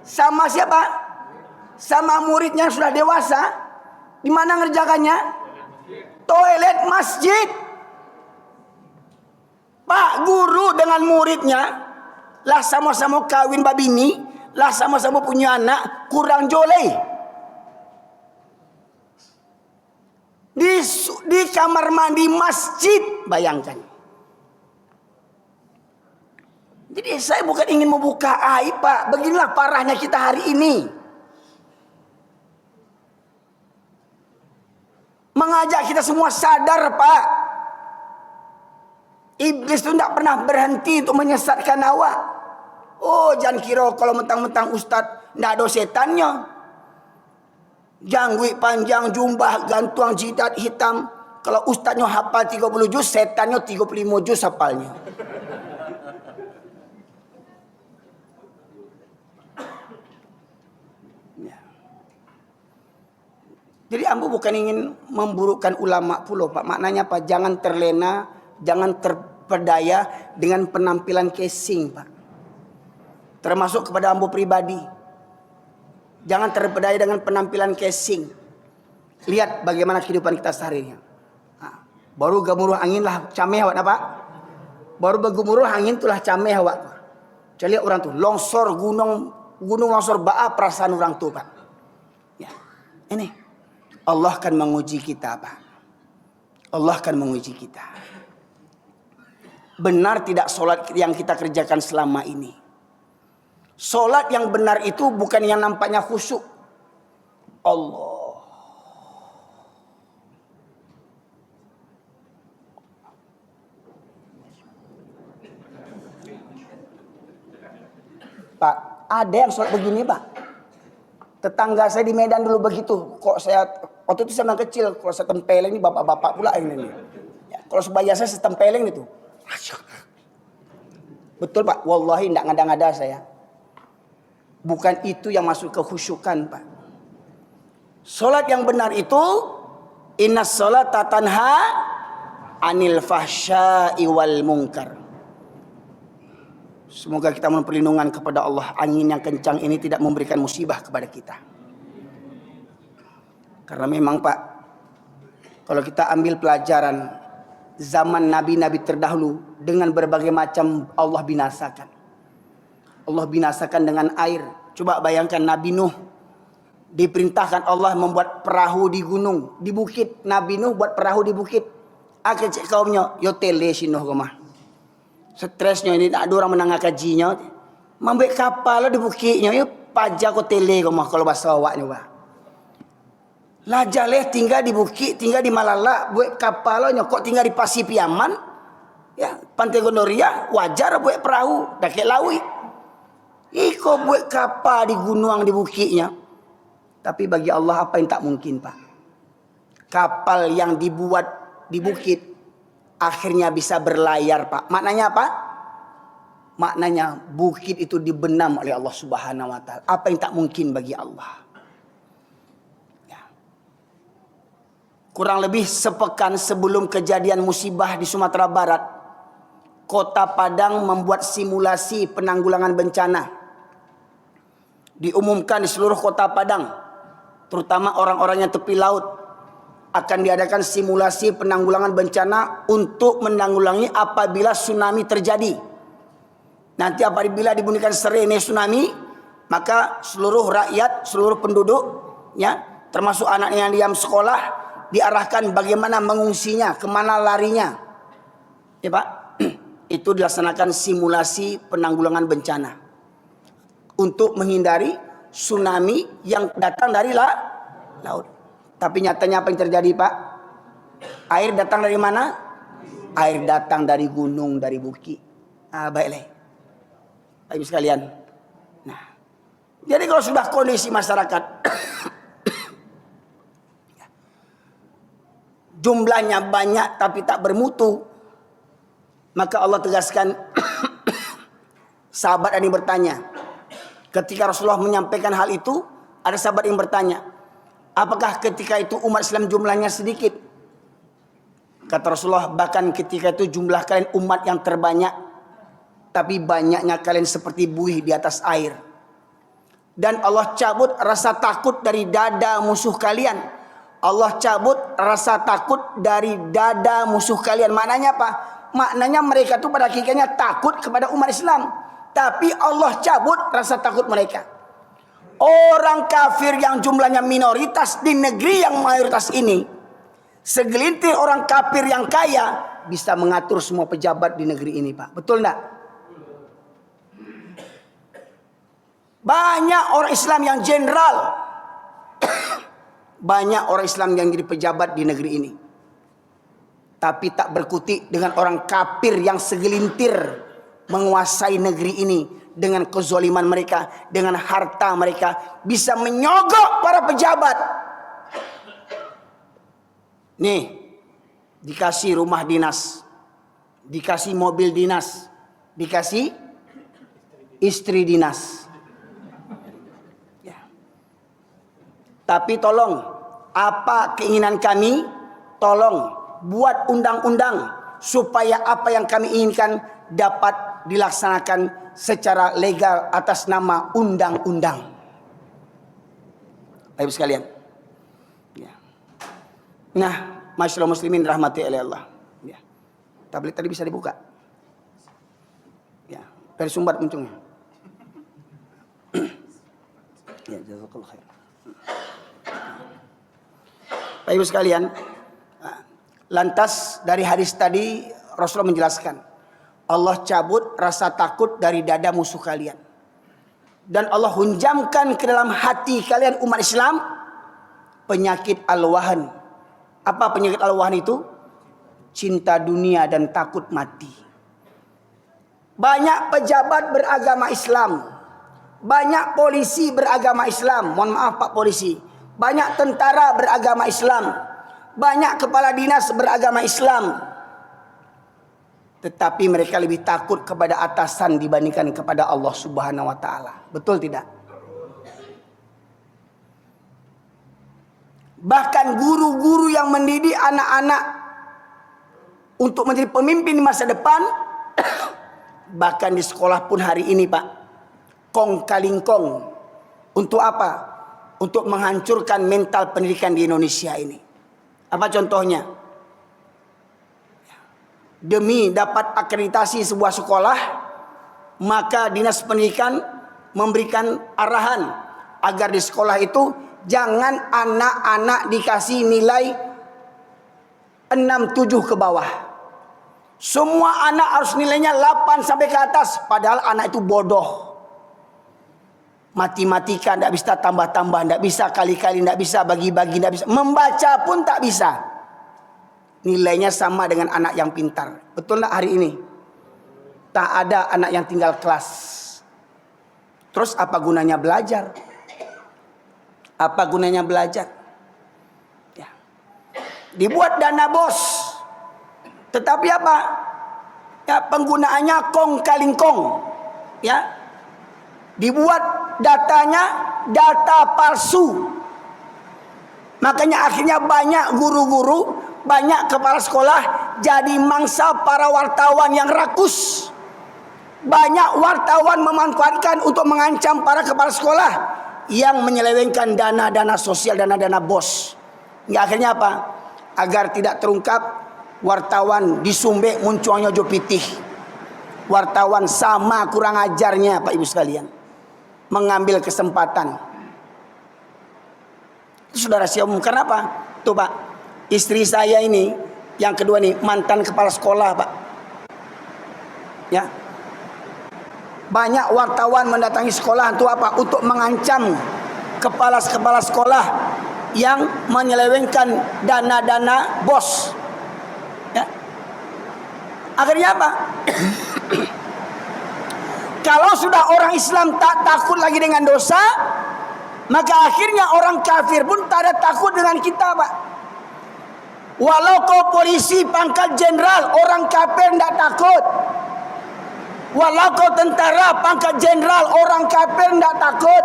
Sama siapa? Sama muridnya yang sudah dewasa. Di mana ngerjakannya? Toilet masjid. Pak guru dengan muridnya lah sama-sama kawin babini, lah sama-sama punya anak, kurang joleh. Di kamar mandi masjid, bayangkan. Jadi saya bukan ingin membuka aib Pak, beginilah parahnya kita hari ini. Mengajak kita semua sadar Pak. Iblis itu tidak pernah berhenti untuk menyesatkan awak. Oh, jangan kira kalau mentang-mentang ustaz tidak ada setannya. Janggut panjang, jumbah, gantung jidat hitam. Kalau ustaznya hafal 30 juz, setannya 35 juz hafalnya. Ya. Jadi ambo bukan ingin memburukkan ulama pula Pak. Maknanya Pak, jangan terlena, jangan terpedaya dengan penampilan casing Pak. Termasuk kepada ambo pribadi. Jangan terpedaya dengan penampilan casing. Lihat bagaimana kehidupan kita sehari-hari. Nah, baru gemuruh angin lah cameh awak Pak. Baru bergemuruh angin itulah cameh awak. Coba lihat orang tuh longsor gunung longsor baa perasaan orang tuh Pak. Ya. Ini Allah akan menguji kita Pak. Allah akan menguji kita. Benar tidak solat yang kita kerjakan selama ini? Solat yang benar itu bukan yang nampaknya khusyuk. Allah. Pak, ada yang solat begini Pak. Tetangga saya di Medan dulu begitu. Kok saya waktu itu saya kecil, kalau saya tempeleng ini bapak-bapak pula ini. Ya, kalau sebaya saya setempeleng itu. Betul Pak, wallahi tidak ngada-ngada saya. Bukan itu yang masuk ke khusyukan Pak. Solat yang benar itu innas sholata tanha anil fahsya'i wal munkar. Semoga kita mohon perlindungan kepada Allah. Angin yang kencang ini tidak memberikan musibah kepada kita. Karena memang Pak, Kalau kita ambil pelajaran zaman nabi-nabi terdahulu dengan berbagai macam Allah binasakan. Allah binasakan dengan air. Coba bayangkan Nabi Nuh diperintahkan Allah membuat perahu di gunung, di bukit. Nabi Nuh buat perahu di bukit. Akhir cek kaumnya, yo tele si Nuh rumah. Stresnya ini tak ada orang menangah kajinya. Mambil kapal di bukitnya, yo pajak ko tele rumah kalau bahasa awaknya bah. Lah jaleh tinggal di bukit, tinggal di Malala, buat kapalnya kok tinggal di Pasipiaman. Ya, Pantai Gondoria wajar buat perahu, dah ke lawi. Iko buat kapal di gunung di bukitnya. Tapi bagi Allah apa yang tak mungkin, Pak? Kapal yang dibuat di bukit akhirnya bisa berlayar, Pak. Maknanya apa? Maknanya bukit itu dibenam oleh Allah Subhanahu wa taala. Apa yang tak mungkin bagi Allah? Ya. Kurang lebih sepekan sebelum kejadian musibah di Sumatera Barat, Kota Padang membuat simulasi penanggulangan bencana. Diumumkan di seluruh Kota Padang, terutama orang-orang yang tepi laut, akan diadakan simulasi penanggulangan bencana untuk menanggulangi apabila tsunami terjadi. Nanti apabila dibunyikan sirene tsunami, maka seluruh rakyat, seluruh penduduk, ya, termasuk anak yang diam sekolah, diarahkan bagaimana mengungsinya, kemana larinya. Ya Pak, itu dilaksanakan simulasi penanggulangan bencana untuk menghindari tsunami yang datang dari laut. Tapi nyatanya apa yang terjadi, Pak? Air datang dari mana? Air datang dari gunung, dari bukit. Baiklah. Baik sekalian. Nah, jadi kalau sudah kondisi masyarakat jumlahnya banyak tapi tak bermutu, maka Allah tegaskan sahabat ini bertanya. Ketika Rasulullah menyampaikan hal itu, ada sahabat yang bertanya, apakah ketika itu umat Islam jumlahnya sedikit? Kata Rasulullah, bahkan ketika itu jumlah kalian umat yang terbanyak, tapi banyaknya kalian seperti buih di atas air. Dan Allah cabut rasa takut dari dada musuh kalian. Allah cabut rasa takut dari dada musuh kalian. Maknanya apa? Maknanya mereka itu pada hakikatnya takut kepada umat Islam. Tapi Allah cabut rasa takut mereka. Orang kafir yang jumlahnya minoritas di negeri yang mayoritas ini, segelintir orang kafir yang kaya bisa mengatur semua pejabat di negeri ini, Pak. Betul enggak? Banyak orang Islam yang jenderal. Banyak orang Islam yang jadi pejabat di negeri ini. Tapi tak berkutik dengan orang kafir yang segelintir menguasai negeri ini dengan kezaliman mereka, dengan harta mereka, bisa menyogok para pejabat. Nih, dikasih rumah dinas, dikasih mobil dinas, dikasih istri dinas. Ya. Tapi tolong, apa keinginan kami? Tolong buat undang-undang supaya apa yang kami inginkan dapat dilaksanakan secara legal atas nama undang-undang. Baik sekalian. Ya. Nah, masyaallah muslimin rahmati oleh Allah. Ya. Tablet tadi bisa dibuka. Ya, dari sumbat muncungnya. Ya, jazakallahu khair. Baik sekalian. Lantas dari hadis tadi Rasulullah menjelaskan, Allah cabut rasa takut dari dada musuh kalian. Dan Allah hunjamkan ke dalam hati kalian umat Islam penyakit al-wahan. Apa penyakit al-wahan itu? Cinta dunia dan takut mati. Banyak pejabat beragama Islam. Banyak polisi beragama Islam. Mohon maaf Pak Polisi. Banyak tentara beragama Islam. Banyak kepala dinas beragama Islam. Tetapi mereka lebih takut kepada atasan dibandingkan kepada Allah Subhanahu wa taala. Betul tidak? Bahkan guru-guru yang mendidik anak-anak untuk menjadi pemimpin di masa depan, bahkan di sekolah pun hari ini, Pak, kong kaling kong. Untuk apa? Untuk menghancurkan mental pendidikan di Indonesia ini. Apa contohnya? Demi dapat akreditasi sebuah sekolah, maka Dinas Pendidikan memberikan arahan agar di sekolah itu jangan anak-anak dikasih nilai 6, 7 ke bawah. Semua anak harus nilainya 8 sampai ke atas. Padahal anak itu bodoh. Matematika tidak bisa tambah-tambah, tidak bisa kali-kali, tidak bisa bagi-bagi, tidak bisa. Membaca pun tak bisa. Nilainya sama dengan anak yang pintar. Betul tak hari ini? Tak ada anak yang tinggal kelas. Terus apa gunanya belajar? Apa gunanya belajar? Ya. Dibuat dana bos. Tetapi apa? Ya, penggunaannya kong kaling kong. Ya. Dibuat datanya data palsu. Makanya akhirnya banyak guru-guru, banyak kepala sekolah jadi mangsa para wartawan yang rakus. Banyak wartawan memanfaatkan untuk mengancam para kepala sekolah yang menyelewengkan dana-dana sosial, dana-dana bos. Hingga akhirnya apa? Agar tidak terungkap, wartawan disumbek munculnya jo pitih. Wartawan sama kurang ajarnya Pak Ibu sekalian. Mengambil kesempatan. Itu sudah rahasia umum. Kenapa? Tuh Pak, istri saya ini yang kedua nih mantan kepala sekolah Pak. Ya. Banyak wartawan mendatangi sekolah untuk apa? Untuk mengancam kepala-kepala sekolah yang menyelewengkan dana-dana bos. Ya. Akhirnya apa? Kalau sudah orang Islam tak takut lagi dengan dosa, maka akhirnya orang kafir pun tak ada takut dengan kita Pak. Walau kau polisi pangkat jenderal, orang kafir tidak takut. Walau kau tentara pangkat jenderal, orang kafir tidak takut.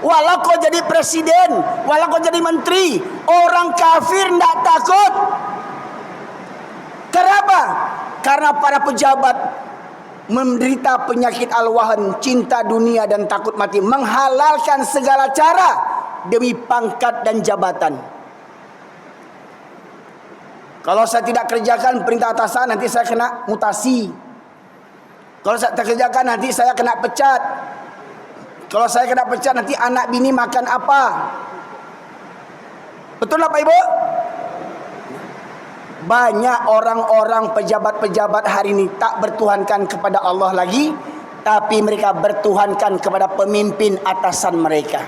Walau kau jadi presiden, walau kau jadi menteri, orang kafir tidak takut. Kenapa? Karena para pejabat menderita penyakit al-wahan, cinta dunia dan takut mati, menghalalkan segala cara demi pangkat dan jabatan. Kalau saya tidak kerjakan perintah atasan, nanti saya kena mutasi. Kalau saya tak kerjakan, nanti saya kena pecat. Kalau saya kena pecat, nanti anak bini makan apa? Betul tak Pak Ibu? Banyak orang-orang pejabat-pejabat hari ini tak bertuhankan kepada Allah lagi, tapi mereka bertuhankan kepada pemimpin atasan mereka.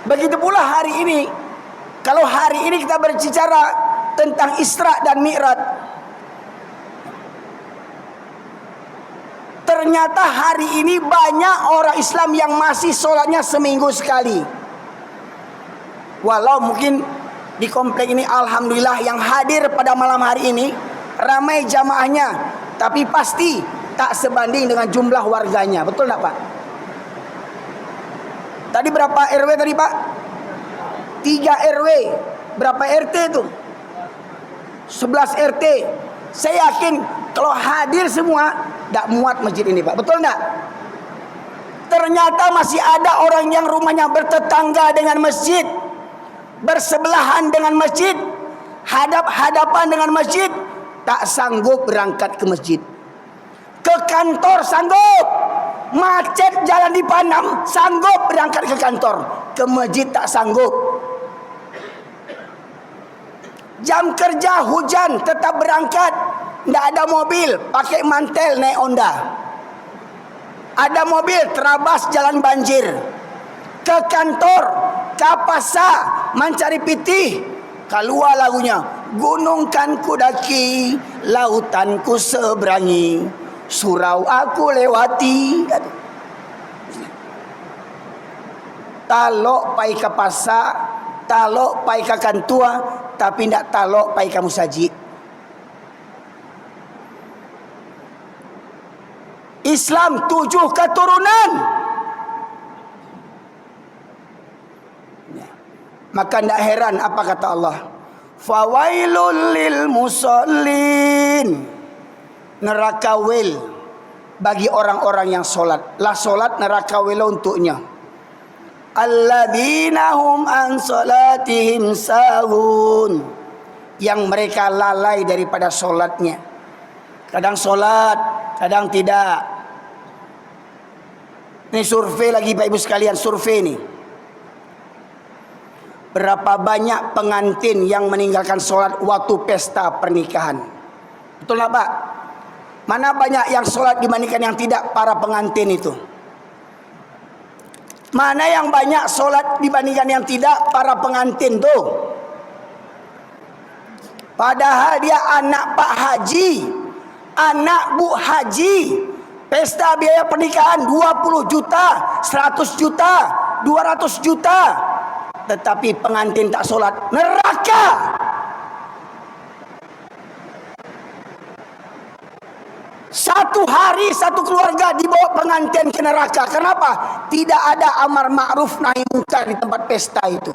Begitu pula hari ini. Kalau hari ini kita berbicara tentang Isra dan Mi'raj, ternyata hari ini banyak orang Islam yang masih sholatnya seminggu sekali. Walau mungkin di komplek ini alhamdulillah yang hadir pada malam hari ini ramai jamaahnya, tapi pasti tak sebanding dengan jumlah warganya. Betul tak Pak? Tadi berapa RW tadi Pak? 3 RW. Berapa RT itu? 11 RT. Saya yakin kalau hadir semua tak muat masjid ini Pak. Betul tak? Ternyata masih ada orang yang rumahnya bertetangga dengan masjid, bersebelahan dengan masjid, hadap-hadapan dengan masjid, tak sanggup berangkat ke masjid. Ke kantor sanggup, macet jalan di Panam sanggup berangkat ke kantor, ke masjid tak sanggup. Jam kerja hujan tetap berangkat, tidak ada mobil, pakai mantel naik Honda. Ada mobil terabas jalan banjir. Ke kantor, ke pasar mencari pitih, keluar lagunya, gunung kan ku daki, lautan ku seberangi, surau aku lewati. Talok pai ke pasar, talok pai ke kantua, tapi tidak talok pai ke musajid. Islam 7 keturunan. Maka tidak heran apa kata Allah, fawailul lil musallin, neraka wil bagi orang-orang yang solat. Lah solat neraka wil untuknya. alladzina hum an salatihim sahun, yang mereka lalai daripada solatnya. Kadang solat, kadang tidak. Ini survei lagi Pak Ibu sekalian, survei nih. Berapa banyak pengantin yang meninggalkan solat waktu pesta pernikahan? Betul nggak Pak? Mana banyak yang solat dibandingkan yang tidak, para pengantin itu? Mana yang banyak solat dibandingkan yang tidak, para pengantin tuh? Padahal dia anak Pak Haji, anak Bu Haji. Pesta biaya pernikahan 20 juta, 100 juta, 200 juta. Tetapi pengantin tak solat, neraka. Satu hari satu keluarga dibawa pengantin ke neraka. Kenapa? Tidak ada amar ma'ruf nahi munkar di tempat pesta itu.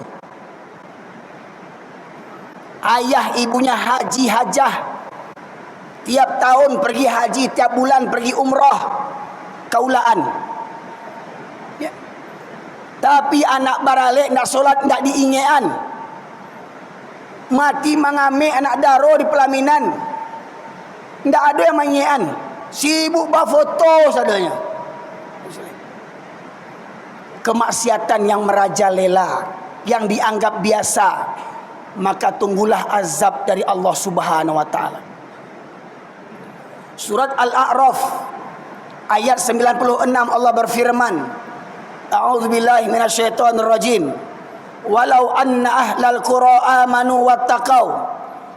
Ayah ibunya haji hajah, tiap tahun pergi haji, tiap bulan pergi umrah, kaulaan ya. Tapi anak baralik nak solat, nak diingean, mati mangame anak daro di pelaminan, ndak ada yang mengingean, sibuk bafoto sadanya. Kemaksiatan yang merajalela, yang dianggap biasa, maka tunggulah azab dari Allah Subhanahu wa taala. Surat Al-A'raf ayat 96 Allah berfirman, A'udzubillahi minasyaitonir rajim. Walau anna ahlal qura amanu wattaqau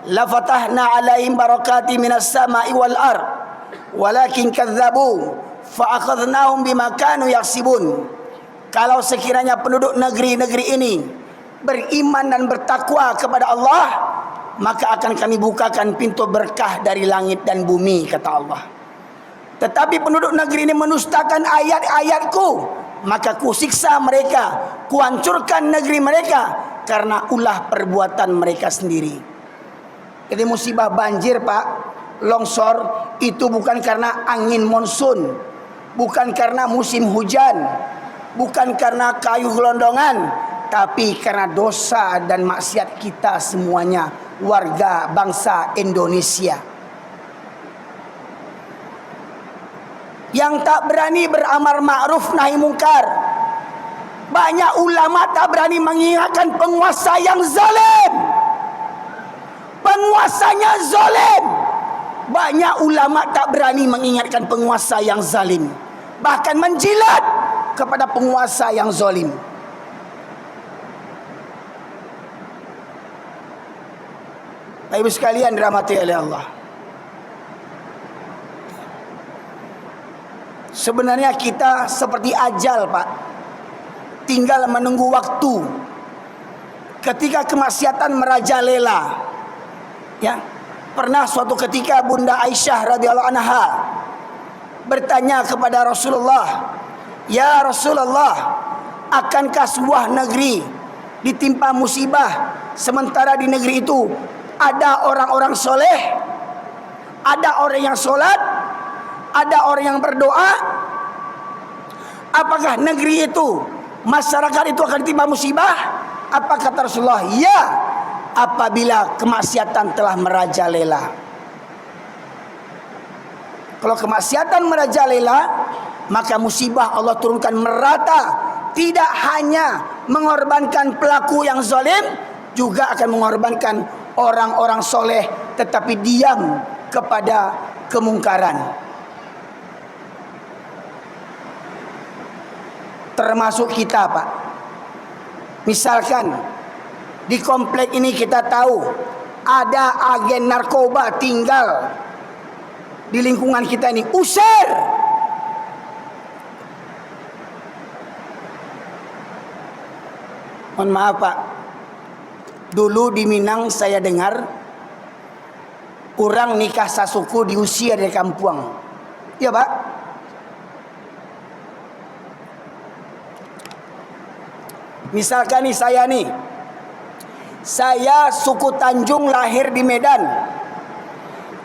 lafatahna 'alaihim barakatin minas sama'i wal ard walakin kadzdzabu fa'akhadnahum bima kanu yaksibun. Kalau sekiranya penduduk negeri-negeri ini beriman dan bertakwa kepada Allah, maka akan kami bukakan pintu berkah dari langit dan bumi, kata Allah. Tetapi penduduk negeri ini menustakan ayat-ayatku, maka kusiksa mereka, kuhancurkan negeri mereka karena ulah perbuatan mereka sendiri. Jadi musibah banjir Pak, longsor itu bukan karena angin monsun, bukan karena musim hujan, bukan karena kayu gelondongan, tapi karena dosa dan maksiat kita semuanya, warga bangsa Indonesia. Yang tak berani beramar ma'ruf nahi mungkar. Banyak ulama tak berani mengingatkan penguasa yang zalim. Penguasanya zalim. Banyak ulama tak berani mengingatkan penguasa yang zalim, bahkan menjilat kepada penguasa yang zalim. Bapak Ibu sekalian dirahmati oleh Allah, sebenarnya kita seperti ajal Pak, tinggal menunggu waktu. Ketika kemaksiatan merajalela, ya, pernah suatu ketika Bunda Aisyah radhiyallahu anha bertanya kepada Rasulullah, "Ya Rasulullah, akankah sebuah negeri ditimpa musibah sementara di negeri itu ada orang-orang soleh, ada orang yang sholat, ada orang yang berdoa? Apakah negeri itu, masyarakat itu akan ditimpa musibah?" Apa kata Rasulullah? Ya, apabila kemaksiatan telah merajalela. Kalau kemaksiatan merajalela, maka musibah Allah turunkan merata. Tidak hanya mengorbankan pelaku yang zalim, juga akan mengorbankan orang-orang soleh tetapi diam kepada kemungkaran. Termasuk kita Pak. Misalkan di komplek ini kita tahu ada agen narkoba tinggal di lingkungan kita ini, usir. Mohon maaf Pak, dulu di Minang saya dengar orang nikah sasuku diusir dari kampung. Ya Pak. Misalkan nih saya suku Tanjung lahir di Medan,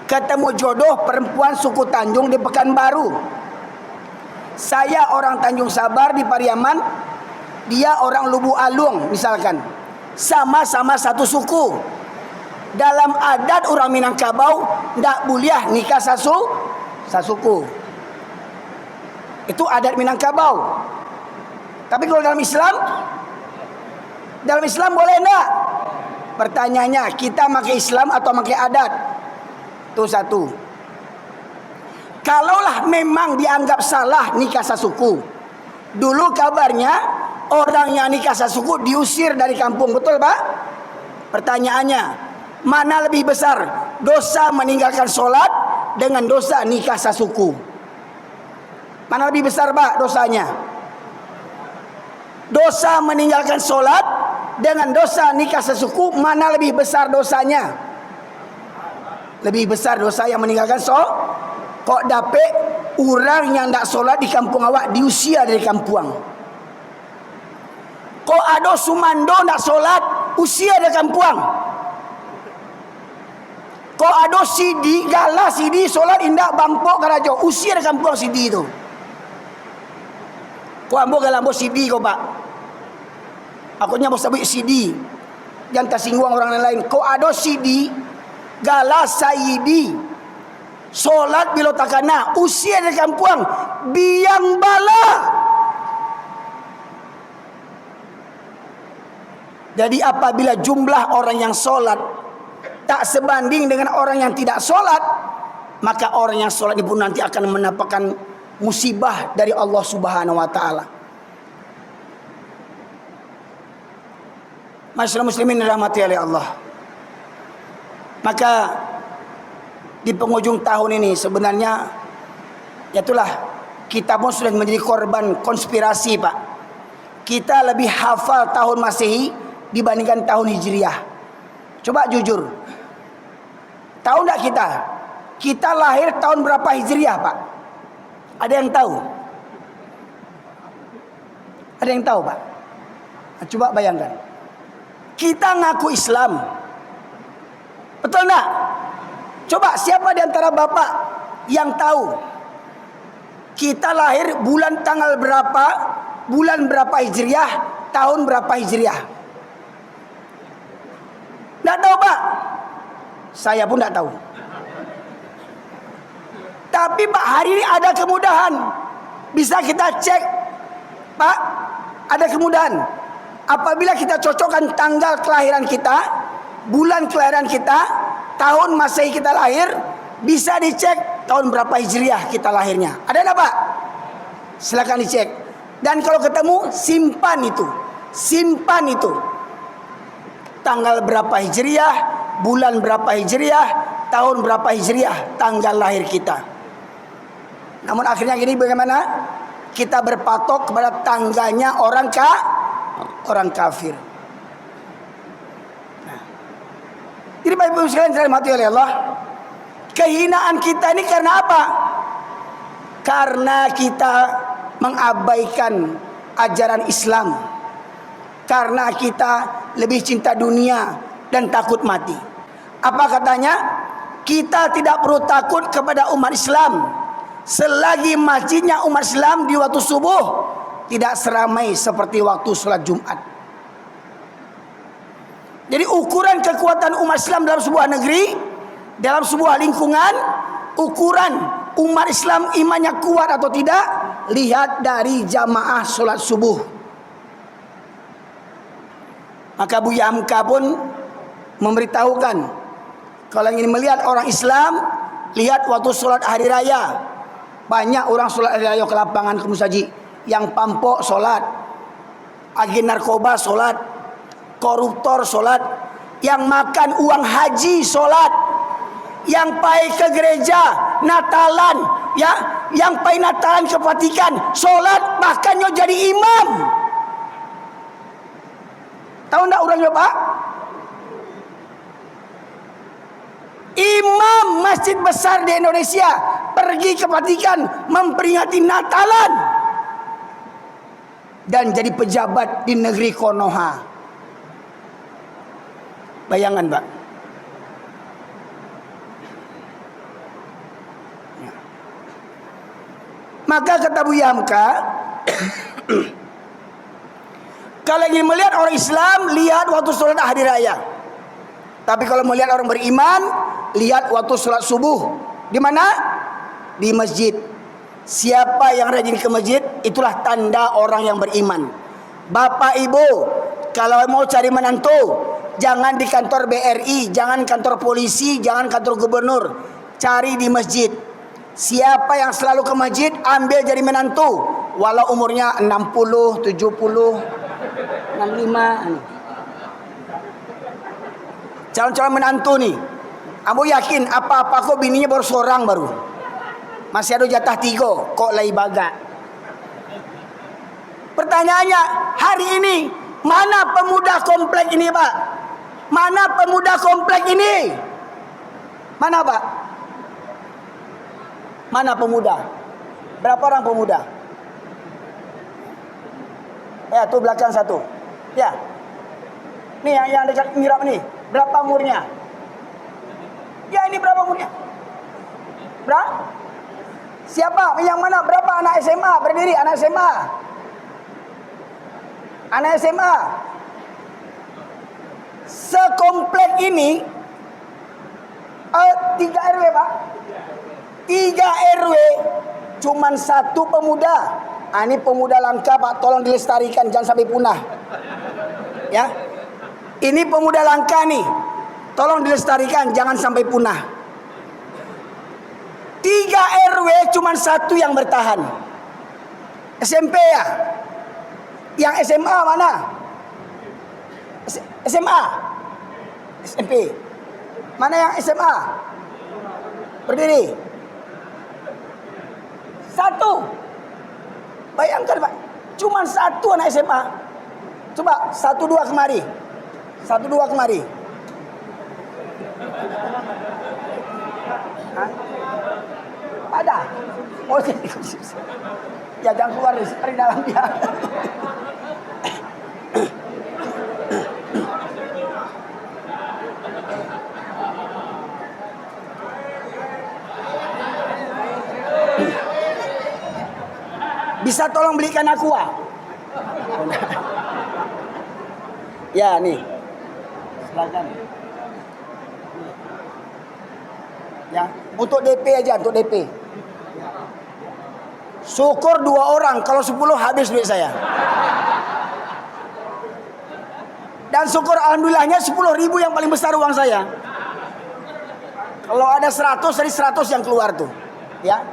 ketemu jodoh perempuan suku Tanjung di Pekanbaru. Saya orang Tanjung Sabar di Pariaman, dia orang Lubu Alung misalkan, sama-sama satu suku. Dalam adat orang Minangkabau ndak boleh nikah sasuku. Itu adat Minangkabau. Tapi kalau dalam Islam boleh enggak? Pertanyaannya, kita pakai Islam atau pakai adat? Itu satu. Kalaulah memang dianggap salah nikah sasuku, dulu kabarnya orang yang nikah sasuku diusir dari kampung, betul Pak? Pertanyaannya, mana lebih besar, dosa meninggalkan sholat dengan dosa nikah sasuku? Mana lebih besar Pak dosanya? Dosa meninggalkan sholat dengan dosa nikah sesuku, mana lebih besar dosanya? Lebih besar dosa yang meninggalkan sholat. Kok dapet orang yang tak sholat di kampung awak diusir dari kampung? Kok ada sumando tak sholat usia dari kampung? Kok ada sidi galah sidi sholat indak bampok karajo usia dari kampung sidi itu? Kau ambo galah ambo sidi kau Pak. Akunya mau sebut sidi. Jangan tersinggung orang lain. Kau ada sidi galah saidi solat bila takana usia dari kampung biang bala. Jadi apabila jumlah orang yang solat tak sebanding dengan orang yang tidak solat, maka orang yang solat itu nanti akan mendapatkan musibah dari Allah Subhanahu wa taala. Masyaallah muslimin dirahmati oleh Allah. Maka di penghujung tahun ini sebenarnya itulah kita pun sudah menjadi korban konspirasi Pak. Kita lebih hafal tahun Masehi dibandingkan tahun Hijriah. Coba jujur, tahu enggak kita lahir tahun berapa Hijriah Pak? Ada yang tahu? Ada yang tahu Pak? Coba bayangkan, kita ngaku Islam, betul enggak? Coba siapa di antara bapak yang tahu kita lahir bulan tanggal berapa, bulan berapa Hijriah, tahun berapa Hijriah? Tidak tahu Pak. Saya pun tidak tahu. Tapi Pak, hari ini ada kemudahan. Bisa kita cek Pak, ada kemudahan. Apabila kita cocokkan tanggal kelahiran kita, bulan kelahiran kita, tahun Masehi kita lahir, bisa dicek tahun berapa Hijriah kita lahirnya. Ada enggak Pak? Silakan dicek. Dan kalau ketemu, simpan itu. Tanggal berapa Hijriah, bulan berapa Hijriah, tahun berapa Hijriah, tanggal lahir kita. Namun akhirnya gini, bagaimana? Kita berpatok kepada tanggalnya orang kafir. Jadi Bapak Ibu sekalian dirahmati oleh Allah, kehinaan kita ini karena apa? Karena kita mengabaikan ajaran Islam. Karena kita lebih cinta dunia dan takut mati. Apa katanya? Kita tidak perlu takut kepada umat Islam selagi masjidnya umat Islam di waktu subuh tidak seramai seperti waktu sholat Jumat. Jadi ukuran kekuatan umat Islam dalam sebuah negeri, dalam sebuah lingkungan, ukuran umat Islam imannya kuat atau tidak, lihat dari jamaah sholat subuh. Maka Buya Hamka pun memberitahukan, kalau ingin melihat orang Islam, lihat waktu sholat hari raya. Banyak orang sholat hari raya ke lapangan ke Musaji. Yang pampok sholat, agen narkoba sholat, koruptor sholat, yang makan uang haji sholat, yang pai ke gereja Natalan, ya, yang pai Natalan ke Vatikan sholat, bahkan yo jadi imam. Tahu enggak orangnya Pak? Imam masjid besar di Indonesia pergi ke Vatikan memperingati Natalan dan jadi pejabat di negeri Konoha. Bayangan Pak. Maka kata Buya Hamka, Kalau ingin melihat orang Islam, lihat waktu sholat hari raya. Tapi kalau melihat orang beriman, lihat waktu sholat subuh. Di mana? Di masjid. Siapa yang rajin ke masjid, itulah tanda orang yang beriman. Bapak Ibu, kalau mau cari menantu, jangan di kantor BRI, jangan kantor polisi, jangan kantor gubernur. Cari di masjid. Siapa yang selalu ke masjid, ambil jadi menantu. Walau umurnya 60, 70, 65. Calon-calon menantu nih, Abu yakin apa-apa kok bininya baru seorang baru. Masih ada jatah 3, kok lagi baga. Pertanyaannya, hari ini mana pemuda komplek ini, Pak? Mana pemuda komplek ini? Mana, Pak? Mana pemuda? Berapa orang pemuda? Ya, tuh belakang satu. Ya. Nih yang dekat mirap nih. Berapa umurnya? Ya, ini berapa umurnya? Berapa? Siapa? Yang mana? Berapa anak SMA? Berdiri anak SMA. Anak SMA. Sekomplek ini 3 RW, Pak. 3 RW cuman 1 pemuda. Ini pemuda langka, Pak, tolong dilestarikan, jangan sampai punah. Ya. Ini pemuda langka nih. Tolong dilestarikan, jangan sampai punah. 3 RW cuman 1 yang bertahan. SMP ya? Yang SMA mana? SMA? SMP. Mana yang SMA? Berdiri. 1. Bayangkan, Pak, cuma 1 anak SMA. Coba 1-2 kemari. 1-2 kemari. Hah? Ada. Oh, ya jangan keluar dari dalam dia. Bisa tolong belikan aqua? Ya, nih. Silakan. Ya, untuk DP aja, untuk DP. Syukur 2 orang, kalau 10 habis duit saya. Dan syukur alhamdulillahnya 10.000 yang paling besar uang saya. Kalau ada 100, dari 100 yang keluar tuh. Ya.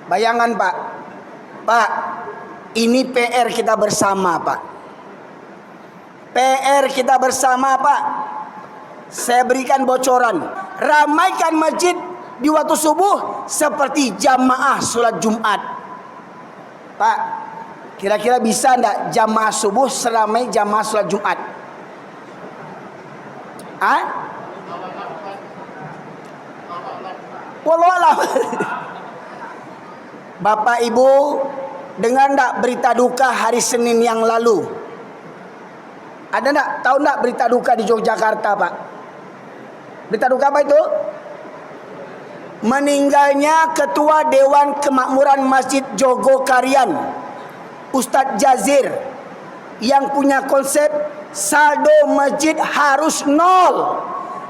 Bayangan, Pak. Pak, ini PR kita bersama, Pak. PR kita bersama, Pak. Saya berikan bocoran. Ramaikan masjid di waktu subuh seperti jamaah sholat Jumat. Pak, kira-kira bisa enggak jamaah subuh seramai jamaah sholat Jumat? Hah? Wallahualam. Bapak Ibu, dengar enggak berita duka hari Senin yang lalu? Ada enggak? Tahu enggak berita duka di Yogyakarta, Pak? Berita duka apa itu? Meninggalnya Ketua Dewan Kemakmuran Masjid Jogokarian, Ustadz Jazir, yang punya konsep saldo masjid harus 0.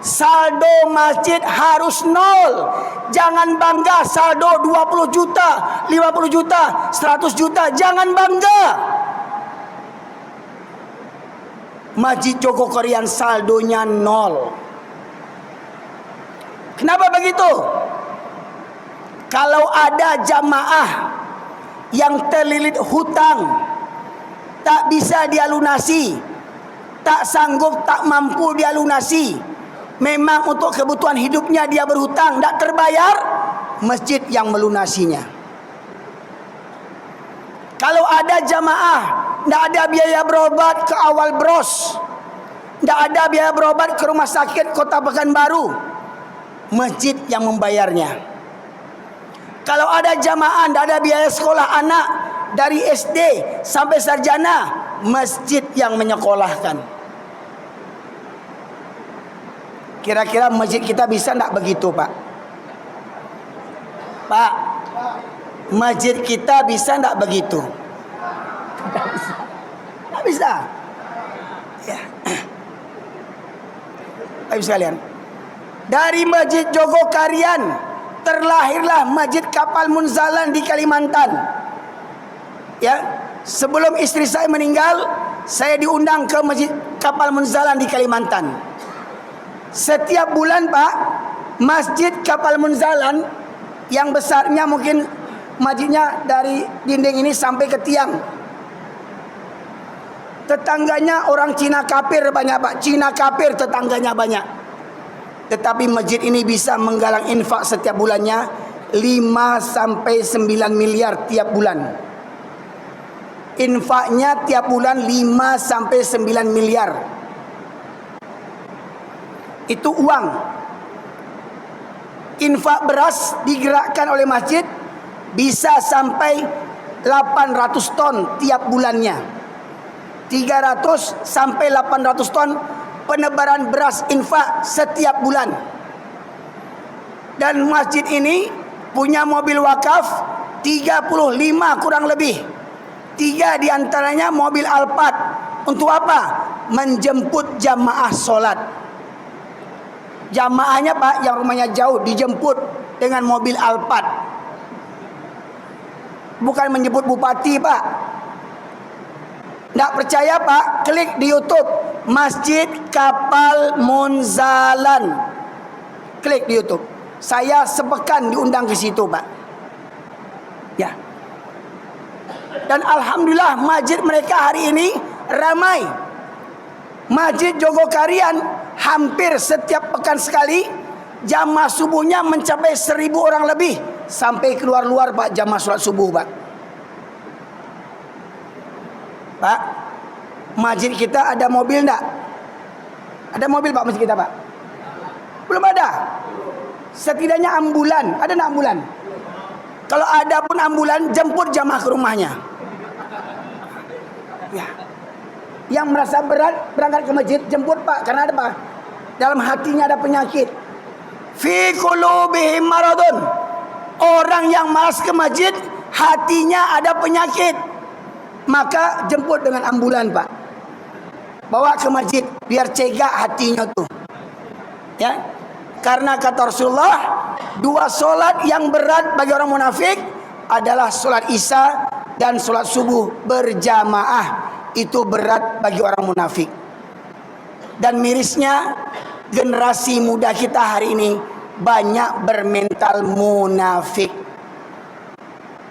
Saldo masjid harus 0. Jangan bangga saldo 20 juta, 50 juta, 100 juta. Jangan bangga. Masjid Jogokarian saldonya 0. Kenapa begitu? Kalau ada jamaah yang terlilit hutang, tak bisa dia lunasi, tak sanggup, tak mampu dia lunasi, memang untuk kebutuhan hidupnya dia berhutang, tak terbayar, masjid yang melunasinya. Kalau ada jamaah, tak ada biaya berobat ke Awal Bros, tak ada biaya berobat ke rumah sakit Kota Pekanbaru, masjid yang membayarnya. Kalau ada jamaah, tak ada biaya sekolah anak dari SD sampai sarjana, masjid yang menyekolahkan. Kira-kira masjid kita bisa tak begitu, Pak? Pak, masjid kita bisa tak begitu? Tak bisa. Tak bisa. Bisa. Ya. Baik sekalian. Dari Masjid Jogokarian terlahirlah Masjid Kapal Munzalan di Kalimantan. Ya, sebelum istri saya meninggal, saya diundang ke Masjid Kapal Munzalan di Kalimantan. Setiap bulan, Pak, Masjid Kapal Munzalan yang besarnya mungkin masjidnya dari dinding ini sampai ke tiang. Tetangganya orang Cina kafir banyak, Pak. Cina kafir tetangganya banyak. Tetapi masjid ini bisa menggalang infak setiap bulannya 5 sampai 9 miliar tiap bulan. Infaknya tiap bulan 5 sampai 9 miliar. Itu uang. Infak beras digerakkan oleh masjid bisa sampai 800 ton tiap bulannya. 300 sampai 800 ton penebaran beras infak setiap bulan. Dan masjid ini punya mobil wakaf 35 kurang lebih. 3 diantaranya mobil Alphard. Untuk apa? Menjemput jamaah sholat. Jamaahnya, Pak, yang rumahnya jauh dijemput dengan mobil Alphard. Bukan menjemput bupati, Pak. Tidak percaya, Pak? Klik di YouTube Masjid Kapal Munzalan. Klik di YouTube. Saya sepekan diundang ke situ, Pak. Ya. Dan alhamdulillah masjid mereka hari ini ramai. Masjid Jogokarian hampir setiap pekan sekali jamaah subuhnya mencapai 1000 orang lebih. Sampai keluar-luar, Pak, jamaah sholat subuh, Pak. Pak, masjid kita ada mobil enggak? Ada mobil, Pak, masjid kita, Pak? Belum ada. Setidaknya ambulan. Ada enggak ambulan? Kalau ada pun ambulan, jemput jamaah ke rumahnya. Ya. Yang merasa berat berangkat ke masjid, jemput, Pak. Karena ada, Pak, dalam hatinya ada penyakit. Fi qulubihim maradun. Orang yang malas ke masjid, hatinya ada penyakit. Maka jemput dengan ambulan, Pak. Bawa ke masjid biar cegah hatinya tuh. Ya. Karena kata Rasulullah, 2 solat yang berat bagi orang munafik adalah solat Isya dan solat subuh berjamaah. Itu berat bagi orang munafik. Dan mirisnya generasi muda kita hari ini banyak bermental munafik.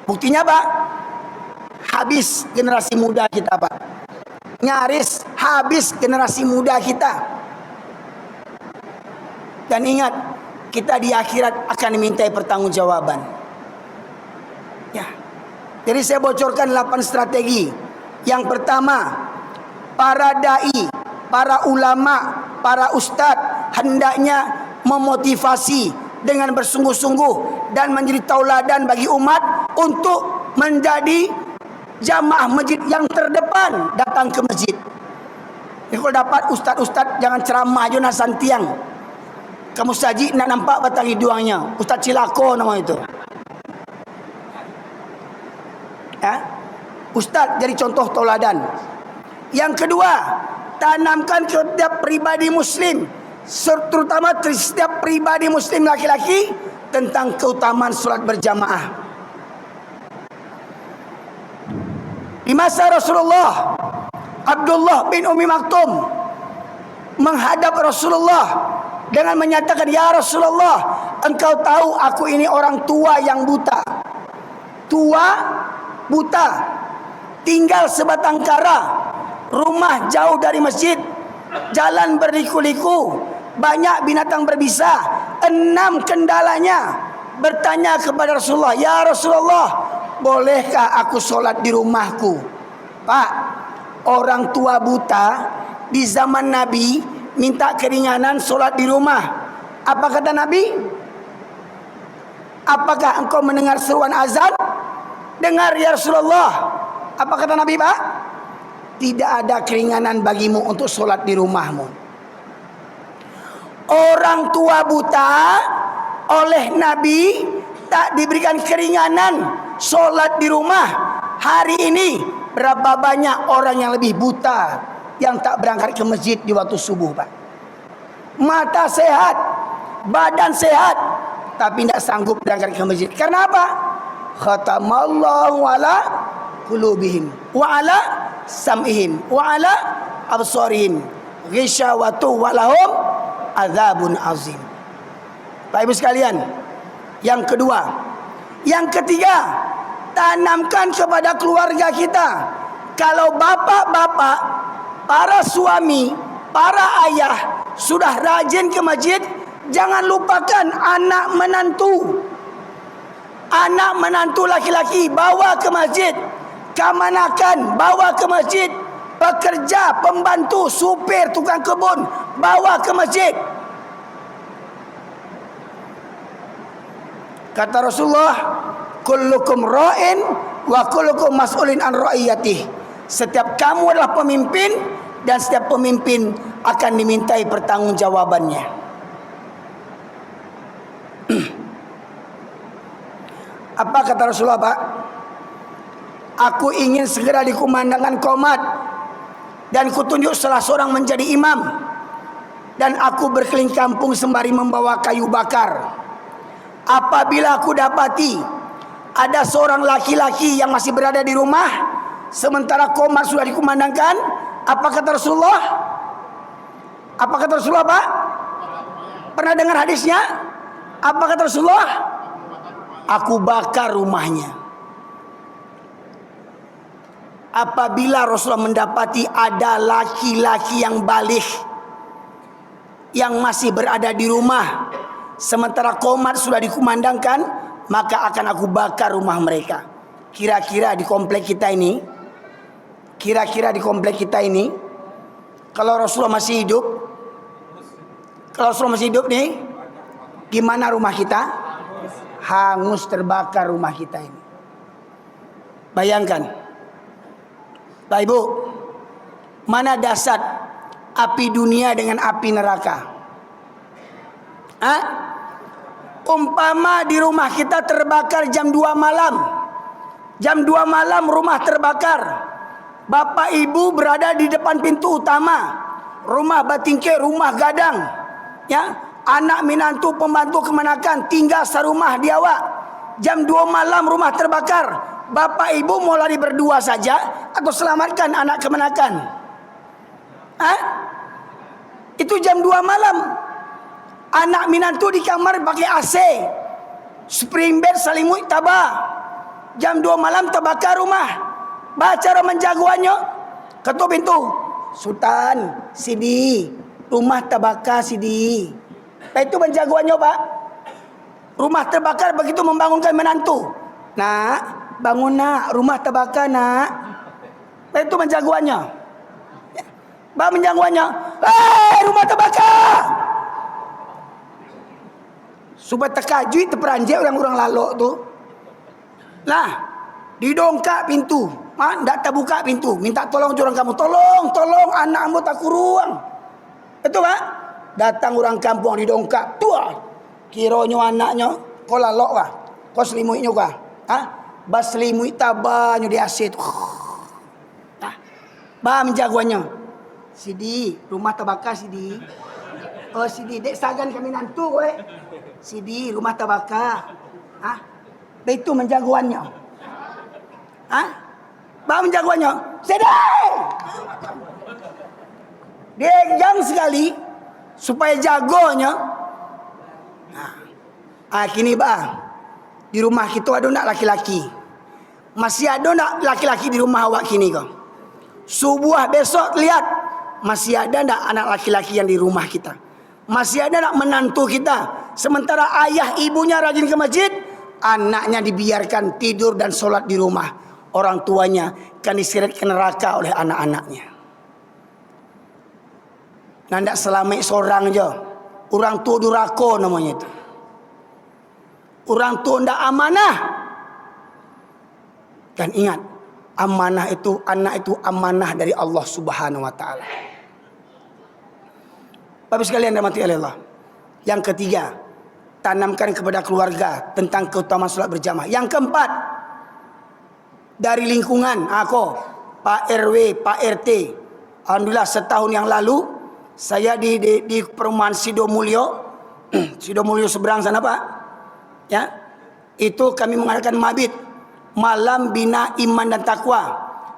Buktinya, Pak, habis generasi muda kita, Pak. Nyaris habis generasi muda kita. Dan ingat, kita di akhirat akan dimintai pertanggungjawaban. Ya. Jadi saya bocorkan 8 strategi. Yang pertama, para dai, para ulama, para ustadz hendaknya memotivasi dengan bersungguh-sungguh dan menjadi tauladan bagi umat untuk menjadi jamaah masjid yang terdepan datang ke masjid. Jadi kalau dapat ustadz-ustadz jangan ceramah aja nak santiang. Kamu saji nak nampak batang hidungnya. Ustadz Cilako nama itu. Ya? Ustadz jadi contoh tauladan. Yang kedua, tanamkan setiap pribadi muslim, terutama setiap pribadi muslim laki-laki, tentang keutamaan sholat berjamaah. Di masa Rasulullah, Abdullah bin Umi Maktum menghadap Rasulullah dengan menyatakan, "Ya Rasulullah, engkau tahu aku ini orang tua yang buta. Tua, buta. Tinggal sebatang kara, rumah jauh dari masjid, jalan berliku-liku, banyak binatang berbisa, 6 kendalanya." Bertanya kepada Rasulullah, "Ya Rasulullah, bolehkah aku sholat di rumahku?" Pak, orang tua buta di zaman Nabi minta keringanan sholat di rumah. Apa kata Nabi? Apakah engkau mendengar seruan azan? Dengar, ya Rasulullah. Apa kata Nabi, Pak? Tidak ada keringanan bagimu untuk sholat di rumahmu. Orang tua buta oleh Nabi tak diberikan keringanan sholat di rumah. Hari ini berapa banyak orang yang lebih buta yang tak berangkat ke masjid di waktu subuh, Pak. Mata sehat, badan sehat, tapi tidak sanggup berangkat ke masjid. Karena apa? Khatamallahu ala qulubihim wa ala sam'ihim wa ala absarihim ghisyawatu wa lahum adzabun azim. Bapak Ibu sekalian, yang kedua, yang ketiga, tanamkan kepada keluarga kita. Kalau bapak-bapak, para suami, para ayah sudah rajin ke masjid, jangan lupakan anak menantu. Anak menantu laki-laki bawa ke masjid, kamanakan bawa ke masjid, pekerja, pembantu, supir, tukang kebun bawa ke masjid. Kata Rasulullah, kullukum ra'in wa kullukum mas'ulin an ra'iyatih. Setiap kamu adalah pemimpin dan setiap pemimpin akan dimintai pertanggungjawabannya. Apa kata Rasulullah, Pak? Aku ingin segera dikumandangkan qomat dan kutunjuk salah seorang menjadi imam, dan aku berkeliling kampung sembari membawa kayu bakar. Apabila aku dapati ada seorang laki-laki yang masih berada di rumah sementara qomat sudah dikumandangkan, apa kata Rasulullah? Apa kata Rasulullah, Pak? Pernah dengar hadisnya? Apa kata Rasulullah? Aku bakar rumahnya. Apabila Rasulullah mendapati ada laki-laki yang balik yang masih berada di rumah sementara qomat sudah dikumandangkan, maka akan aku bakar rumah mereka. Kira-kira di komplek kita ini, kalau Rasulullah masih hidup, nih, gimana rumah kita? Hangus, terbakar rumah kita ini. Bayangkan, Bapak Ibu, mana dasar api dunia dengan api neraka? Umpama di rumah kita terbakar jam 2 malam. Jam 2 malam rumah terbakar. Bapak Ibu berada di depan pintu utama. Rumah batingke, rumah gadang. Ya, anak minantu pembantu kemanakan, tinggal serumah di awak. Jam 2 malam rumah terbakar. Bapak Ibu mau lari berdua saja atau selamatkan anak kemanakan? Itu jam 2 malam. Anak minantu di kamar pakai AC, spring bed, selimut tabah. Jam 2 malam terbakar rumah. Baca roman jagoannya, ketuk pintu. Sultan, Sidi, rumah terbakar Sidi. Itu menjagoannya, Pak. Rumah terbakar begitu membangunkan menantu. Nak, bangun nak, rumah terbakar nak. Itu menjagoannya. Bang menjagoannya, rumah terbakar. Supaya terkajut, terperanjat orang-orang lalok tu. Lah, didongkak pintu. Tak terbuka pintu. Minta tolong orang kamu. Tolong, anakmu tak kurang. Betul, Pak? Datang orang kampung didongkak. Tuah. Kiranya anaknya. Kau lalok kah? Kau selimutnya kah? Bas selimut tabahnya di asyik. Bah menjagoannya. Sidi, rumah terbakar Sidi. Oh Sidi, dek sagan kami nantu kowe. Sidi, rumah terbakar. Itu menjagoannya. Bah menjagoannya. Sidi! Dia yang sekali supaya jagonya. Kini bah, di rumah kita ada nak laki-laki. Masih ada nak laki-laki di rumah awak kini kau? Subuh besok lihat masih ada nak anak laki-laki yang di rumah kita? Masih ada nak menantu kita? Sementara ayah ibunya rajin ke masjid, anaknya dibiarkan tidur dan sholat di rumah. Orang tuanya kan diseret ke neraka oleh anak-anaknya. Nandak selamat seorang je. Orang tua durako namanya itu. Orang tua ndak amanah. Dan ingat, amanah itu, anak itu amanah dari Allah Subhanahu wa taala. Bapak sekalian dirahmati Allah. Yang ketiga, tanamkan kepada keluarga tentang keutamaan salat berjamaah. Yang keempat, dari lingkungan, Pak RW, Pak RT. Alhamdulillah setahun yang lalu saya di perumahan Sidomulyo, Sidomulyo seberang sana Pak. Ya, itu kami mengadakan mabit, malam bina iman dan takwa.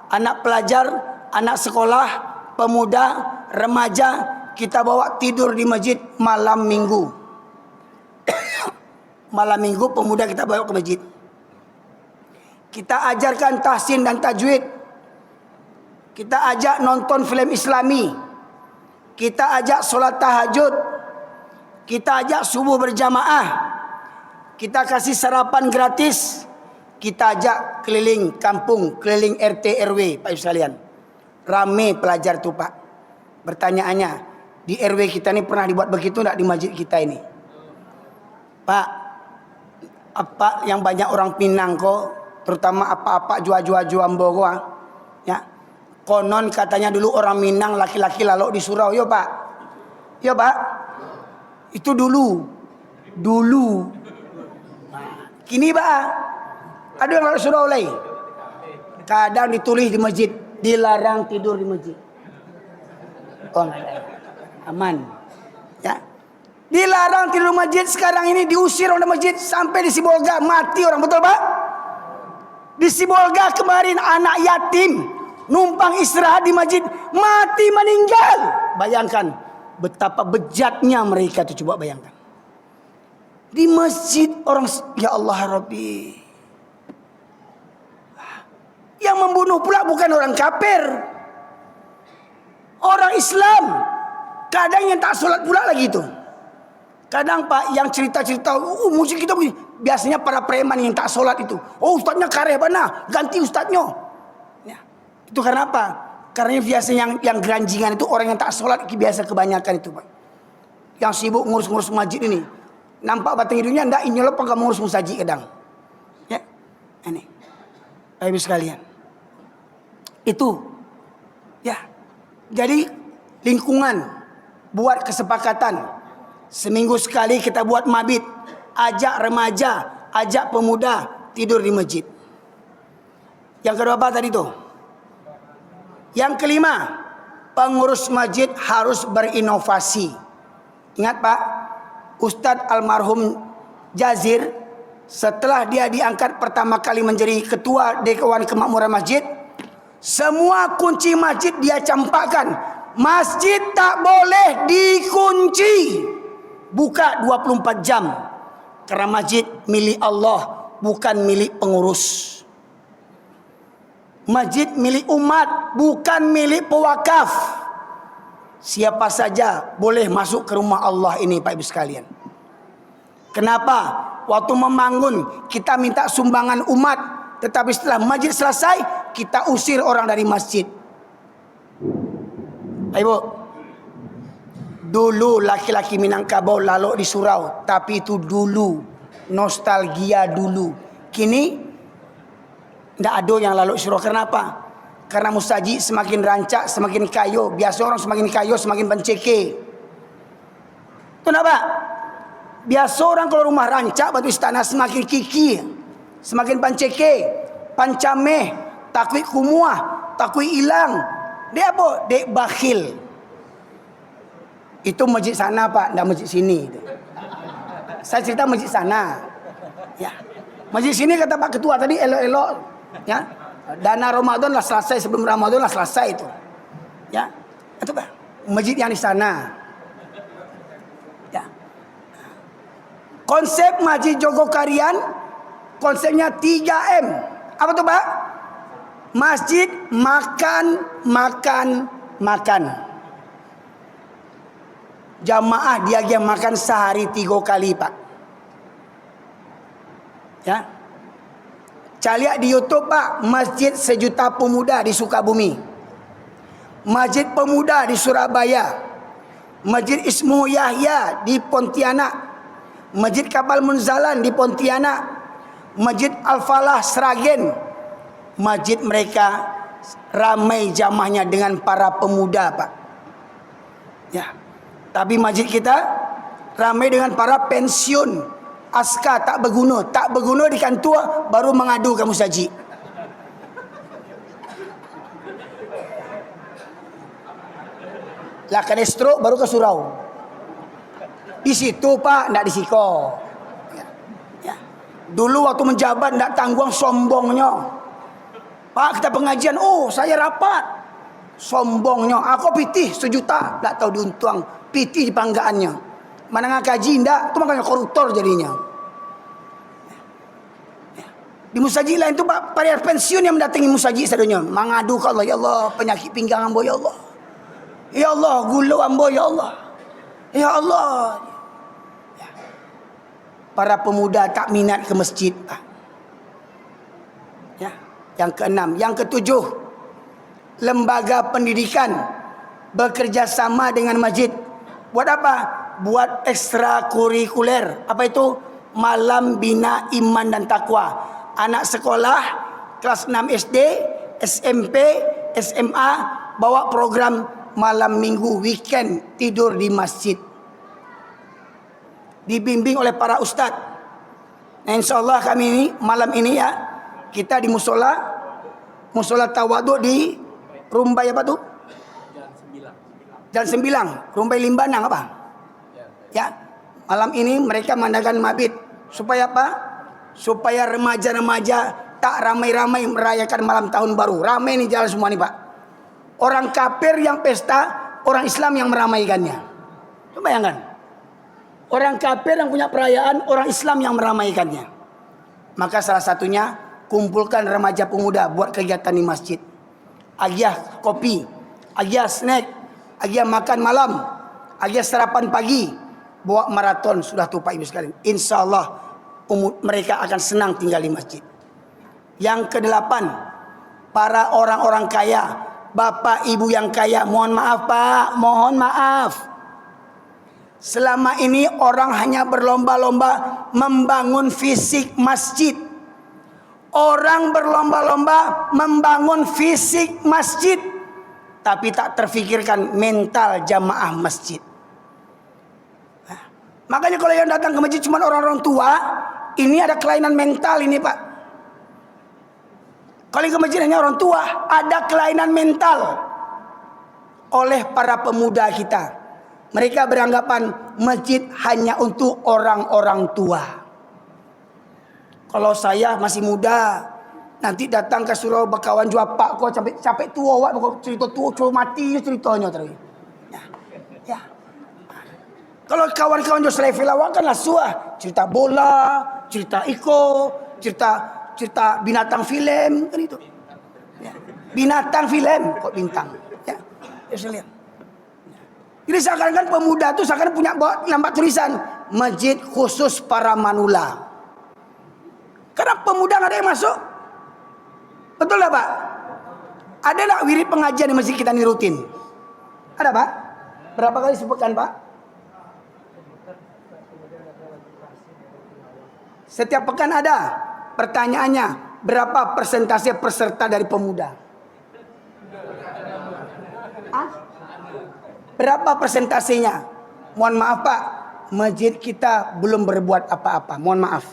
Anak pelajar, anak sekolah, pemuda, remaja, kita bawa tidur di masjid malam minggu. Malam minggu pemuda kita bawa ke masjid. Kita ajarkan tahsin dan tajwid. Kita ajak nonton film Islami. Kita ajak solat tahajud. Kita ajak subuh berjamaah. Kita kasih sarapan gratis. Kita ajak keliling kampung, keliling RT RW, Pak Ibu sekalian. Rame pelajar tu Pak. Pertanyaannya, di RW kita ini pernah dibuat begitu enggak di masjid kita ini? Pak, apa yang banyak orang Pinang kok, terutama apa-apa jual-jual Ambo kok, ya. Konon katanya dulu orang Minang laki-laki lalu di surau, yo Pak. Yo Pak. Itu dulu. Kini Pak, ada yang lalu surau lagi. Kadang ditulis di masjid, dilarang tidur di masjid. Oh, aman. Ya. Dilarang tidur di masjid, sekarang ini diusir orang masjid sampai di Sibolga mati orang, betul Pak? Di Sibolga kemarin anak yatim numpang istirahat di masjid mati meninggal. Bayangkan betapa bejatnya mereka itu, coba bayangkan. Di masjid orang, ya Allah Rabbi. Yang membunuh pula bukan orang kafir, orang Islam. Kadang yang tak sholat pula lagi itu. Kadang Pak yang cerita-cerita, musik kita begini. Biasanya para preman yang tak sholat itu. Oh ustadznya kareh mana, ganti ustadznya. Ya. Itu karena apa? Karena biasanya yang geranjingan itu orang yang tak sholat biasa kebanyakan itu Pak. Yang sibuk ngurus-ngurus masjid ini. Nampak batang hidungnya enggak inyolop enggak ngurus musaji kadang. Ya. Ini. Bapak Ibu sekalian. Itu. Ya. Jadi lingkungan buat kesepakatan. Seminggu sekali kita buat mabit. Ajak remaja, ajak pemuda tidur di masjid. Yang kedua apa tadi tuh? Yang kelima, pengurus masjid harus berinovasi. Ingat Pak, Ustadz almarhum Jazir, setelah dia diangkat pertama kali menjadi ketua Dewan Kemakmuran Masjid, semua kunci masjid dia campakkan. Masjid tak boleh dikunci. Buka 24 jam. Karena masjid milik Allah, bukan milik pengurus. Masjid milik umat, bukan milik pewakaf. Siapa saja boleh masuk ke rumah Allah ini Pak Ibu sekalian. Kenapa? Waktu membangun kita minta sumbangan umat, tetapi setelah masjid selesai kita usir orang dari masjid. Pak Ibu, dulu laki-laki Minangkabau lalu di surau, tapi itu dulu, nostalgia dulu. Kini tidak ada yang lalu surau. Kenapa? Karena musaji semakin rancak, semakin kayo. Biasa orang semakin kayo, semakin penceke. Kenapa? Biasa orang kalau rumah rancak, batu istana semakin kiki, semakin panceke, pancameh, takwi kumuah, takwi ilang. Dia apa? Dek bakhil. Itu masjid sana Pak, tidak masjid sini. Saya cerita masjid sana. Ya. Masjid sini kata Pak Ketua tadi elok-elok. Ya. Dana Ramadan lah selesai, sebelum Ramadan lah selesai itu. Ya. Itu Pak. Masjid yang di sana. Ya. Konsep Masjid Jogokarian, konsepnya 3M. Apa tuh Pak? Masjid makan, makan, makan. Jamaah dia makan sehari 3 kali Pak. Ya. Cari di YouTube Pak, Masjid Sejuta Pemuda di Sukabumi, Masjid Pemuda di Surabaya, Masjid Ismu Yahya di Pontianak, Masjid Kapal Munzalan di Pontianak, Masjid Al-Falah Sragen. Masjid mereka ramai jamaahnya dengan para pemuda Pak. Ya. Tapi masjid kita ramai dengan para pensiun, askar tak berguna di kantor baru mengadu kamu saji. Lah kena stroke baru ke surau. Di situ Pak, ndak di Siko. Ya. Dulu waktu menjabat ndak tanggung sombongnya. Pak kita pengajian, oh saya rapat. Sombongnya, aku pitih 1 juta, ndak tahu diuntung. Pitih di panggaannya. Mana ngaji ndak, itu makanya koruptor jadinya. Di musaji lain tu Pak, para pensiun yang mendatangi musaji sadonya, mengadu ke Allah, ya Allah, penyakit pinggang ambo ya Allah. Ya Allah, gula ambo ya Allah. Ya Allah. Para pemuda tak minat ke masjid. Ya. Yang keenam, yang ketujuh, lembaga pendidikan bekerja sama dengan masjid. Buat apa? Buat ekstrakurikuler. Apa itu? Malam bina iman dan takwa. Anak sekolah kelas 6 SD, SMP, SMA bawa program malam minggu weekend tidur di masjid. Dibimbing oleh para ustadz. Nah, insyaallah kami ini malam ini ya kita di musola tawaduk di Rumbai apa tuh? Jalan Sembilang, Rumbai Limbanang apa? Ya, malam ini mereka mengadakan mabit supaya apa? Supaya remaja-remaja tak ramai-ramai merayakan malam tahun baru. Ramai nih jalan semua nih Pak. Orang kafir yang pesta, orang Islam yang meramaikannya. Coba bayangkan. Orang kafir yang punya perayaan, orang Islam yang meramaikannya. Maka salah satunya kumpulkan remaja pemuda buat kegiatan di masjid. Agiah kopi, agiah snack, agiah makan malam, agiah sarapan pagi. Bawa maraton sudah tuh Pak Ibu sekalian. Insya Allah mereka akan senang tinggal di masjid. Yang kedelapan, para orang-orang kaya, bapak ibu yang kaya, mohon maaf Pak, mohon maaf. Selama ini orang hanya berlomba-lomba membangun fisik masjid. Orang berlomba-lomba membangun fisik masjid, tapi tak terfikirkan mental jamaah masjid. Makanya kalau yang datang ke masjid cuma orang-orang tua, ini ada kelainan mental ini Pak. Kalau ke masjid hanya orang tua, ada kelainan mental oleh para pemuda kita. Mereka beranggapan masjid hanya untuk orang-orang tua. Kalau saya masih muda, nanti datang ke surau bakawan jua Pak kau capek tua wak cerita tua cuma mati ceritanya terus. Ya. Kalau kawan-kawan jua selevel awak kan lah suah cerita bola, cerita cerita binatang film kan itu. Ya. Binatang film kok bintang. Ya. Saya lihat. Jadi seakan-akan pemuda itu seakan punya lambat tulisan masjid khusus para manula. Karena pemuda nggak ada yang masuk. Betul lah Pak? Ada nggak wirid pengajian di masjid kita ini rutin? Ada Pak? Berapa kali sebutkan Pak? Setiap pekan ada. Pertanyaannya, berapa persentase peserta dari pemuda? Hah? Berapa persentasenya? Mohon maaf Pak, masjid kita belum berbuat apa-apa. Mohon maaf.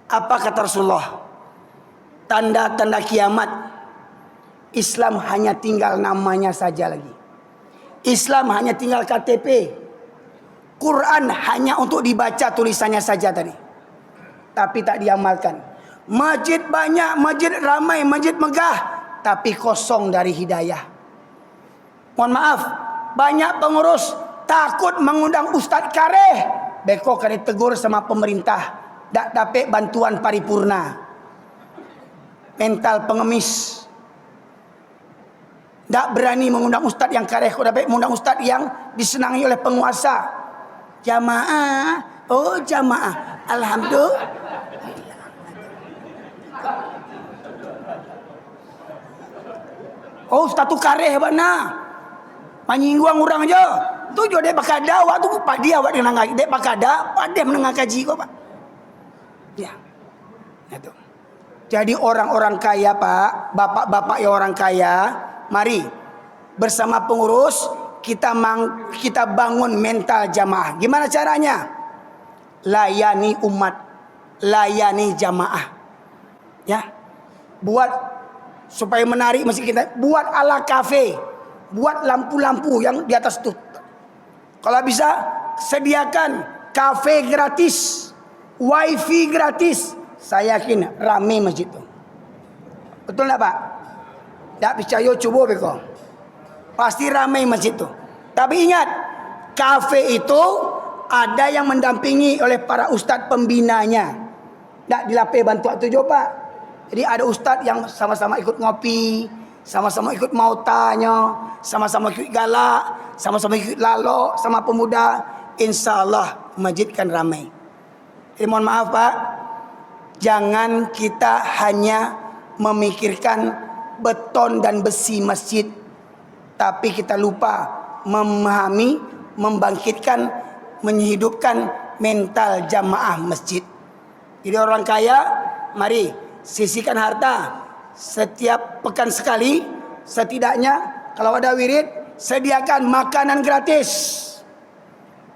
Apa kata Rasulullah? Tanda-tanda kiamat. Islam hanya tinggal namanya saja lagi. Islam hanya tinggal KTP. Quran hanya untuk dibaca tulisannya saja tadi. Tapi tak diamalkan. Masjid banyak, masjid ramai, masjid megah. Tapi kosong dari hidayah. Mohon maaf, banyak pengurus takut mengundang Ustadz Kareh. Beko kena tegur sama pemerintah. Tak dapat bantuan paripurna. Mental pengemis. Tak berani mengundang Ustadz yang Kareh. Kau dapat mengundang Ustadz yang disenangi oleh penguasa. Jamaah. Oh jamaah. Alhamdulillah. Oh Ustadz tu Kareh mana? Menyinggung orang aja. Tu jo dek pakada awak tu pak dia awak dengan ngaji. Dek pakada, pak dia menengah kaji kau Pak. Ya. Itu. Jadi orang-orang kaya Pak, bapak-bapak yang orang kaya, mari bersama pengurus kita bangun mental jamaah. Gimana caranya? Layani umat, layani jamaah. Ya. Buat supaya menarik masjid kita, buat ala kafe. buat lampu-lampu yang di atas itu. Kalau bisa sediakan kafe gratis, wifi gratis. Saya yakin ramai masjid itu. Betul tak Pak? Tak percaya coba beko. Pasti ramai masjid itu. Tapi ingat, kafe itu ada yang mendampingi oleh para ustadz pembinanya. Tak dilapih bantu tu jo Pak. Jadi ada ustadz yang sama-sama ikut ngopi, sama-sama ikut mautanya, sama-sama ikut galak, sama-sama ikut lalok sama pemuda. Insya Allah masjid kan ramai. Jadi mohon maaf Pak, jangan kita hanya memikirkan beton dan besi masjid, tapi kita lupa memahami, membangkitkan, menghidupkan mental jamaah masjid. Jadi orang kaya, mari sisihkan harta setiap pekan sekali, setidaknya kalau ada wirid sediakan makanan gratis.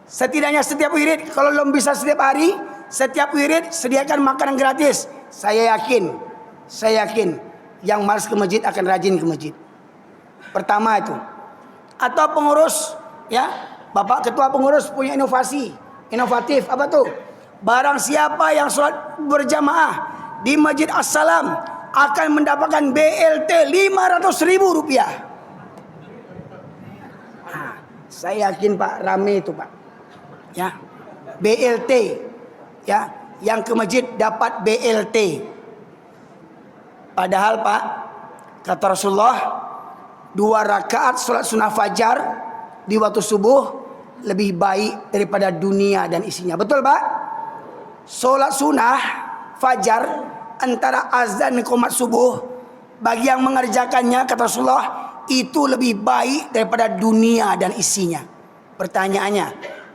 Setidaknya setiap wirid, kalau belum bisa setiap hari, setiap wirid sediakan makanan gratis. Saya yakin yang malas ke masjid akan rajin ke masjid. Pertama itu. Atau pengurus, ya, Bapak ketua pengurus punya inovatif apa tuh? Barang siapa yang sholat berjamaah di Masjid As-Salam akan mendapatkan BLT Rp500.000. Nah, saya yakin Pak, rame itu Pak. Ya, BLT, ya, yang ke masjid dapat BLT. Padahal Pak, kata Rasulullah, 2 rakaat sholat sunnah fajar di waktu subuh lebih baik daripada dunia dan isinya. Betul Pak? Sholat sunnah fajar antara azan dan qomat subuh, bagi yang mengerjakannya kata Rasulullah itu lebih baik daripada dunia dan isinya. Pertanyaannya,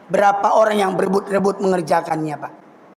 berapa orang yang berebut-rebut mengerjakannya Pak?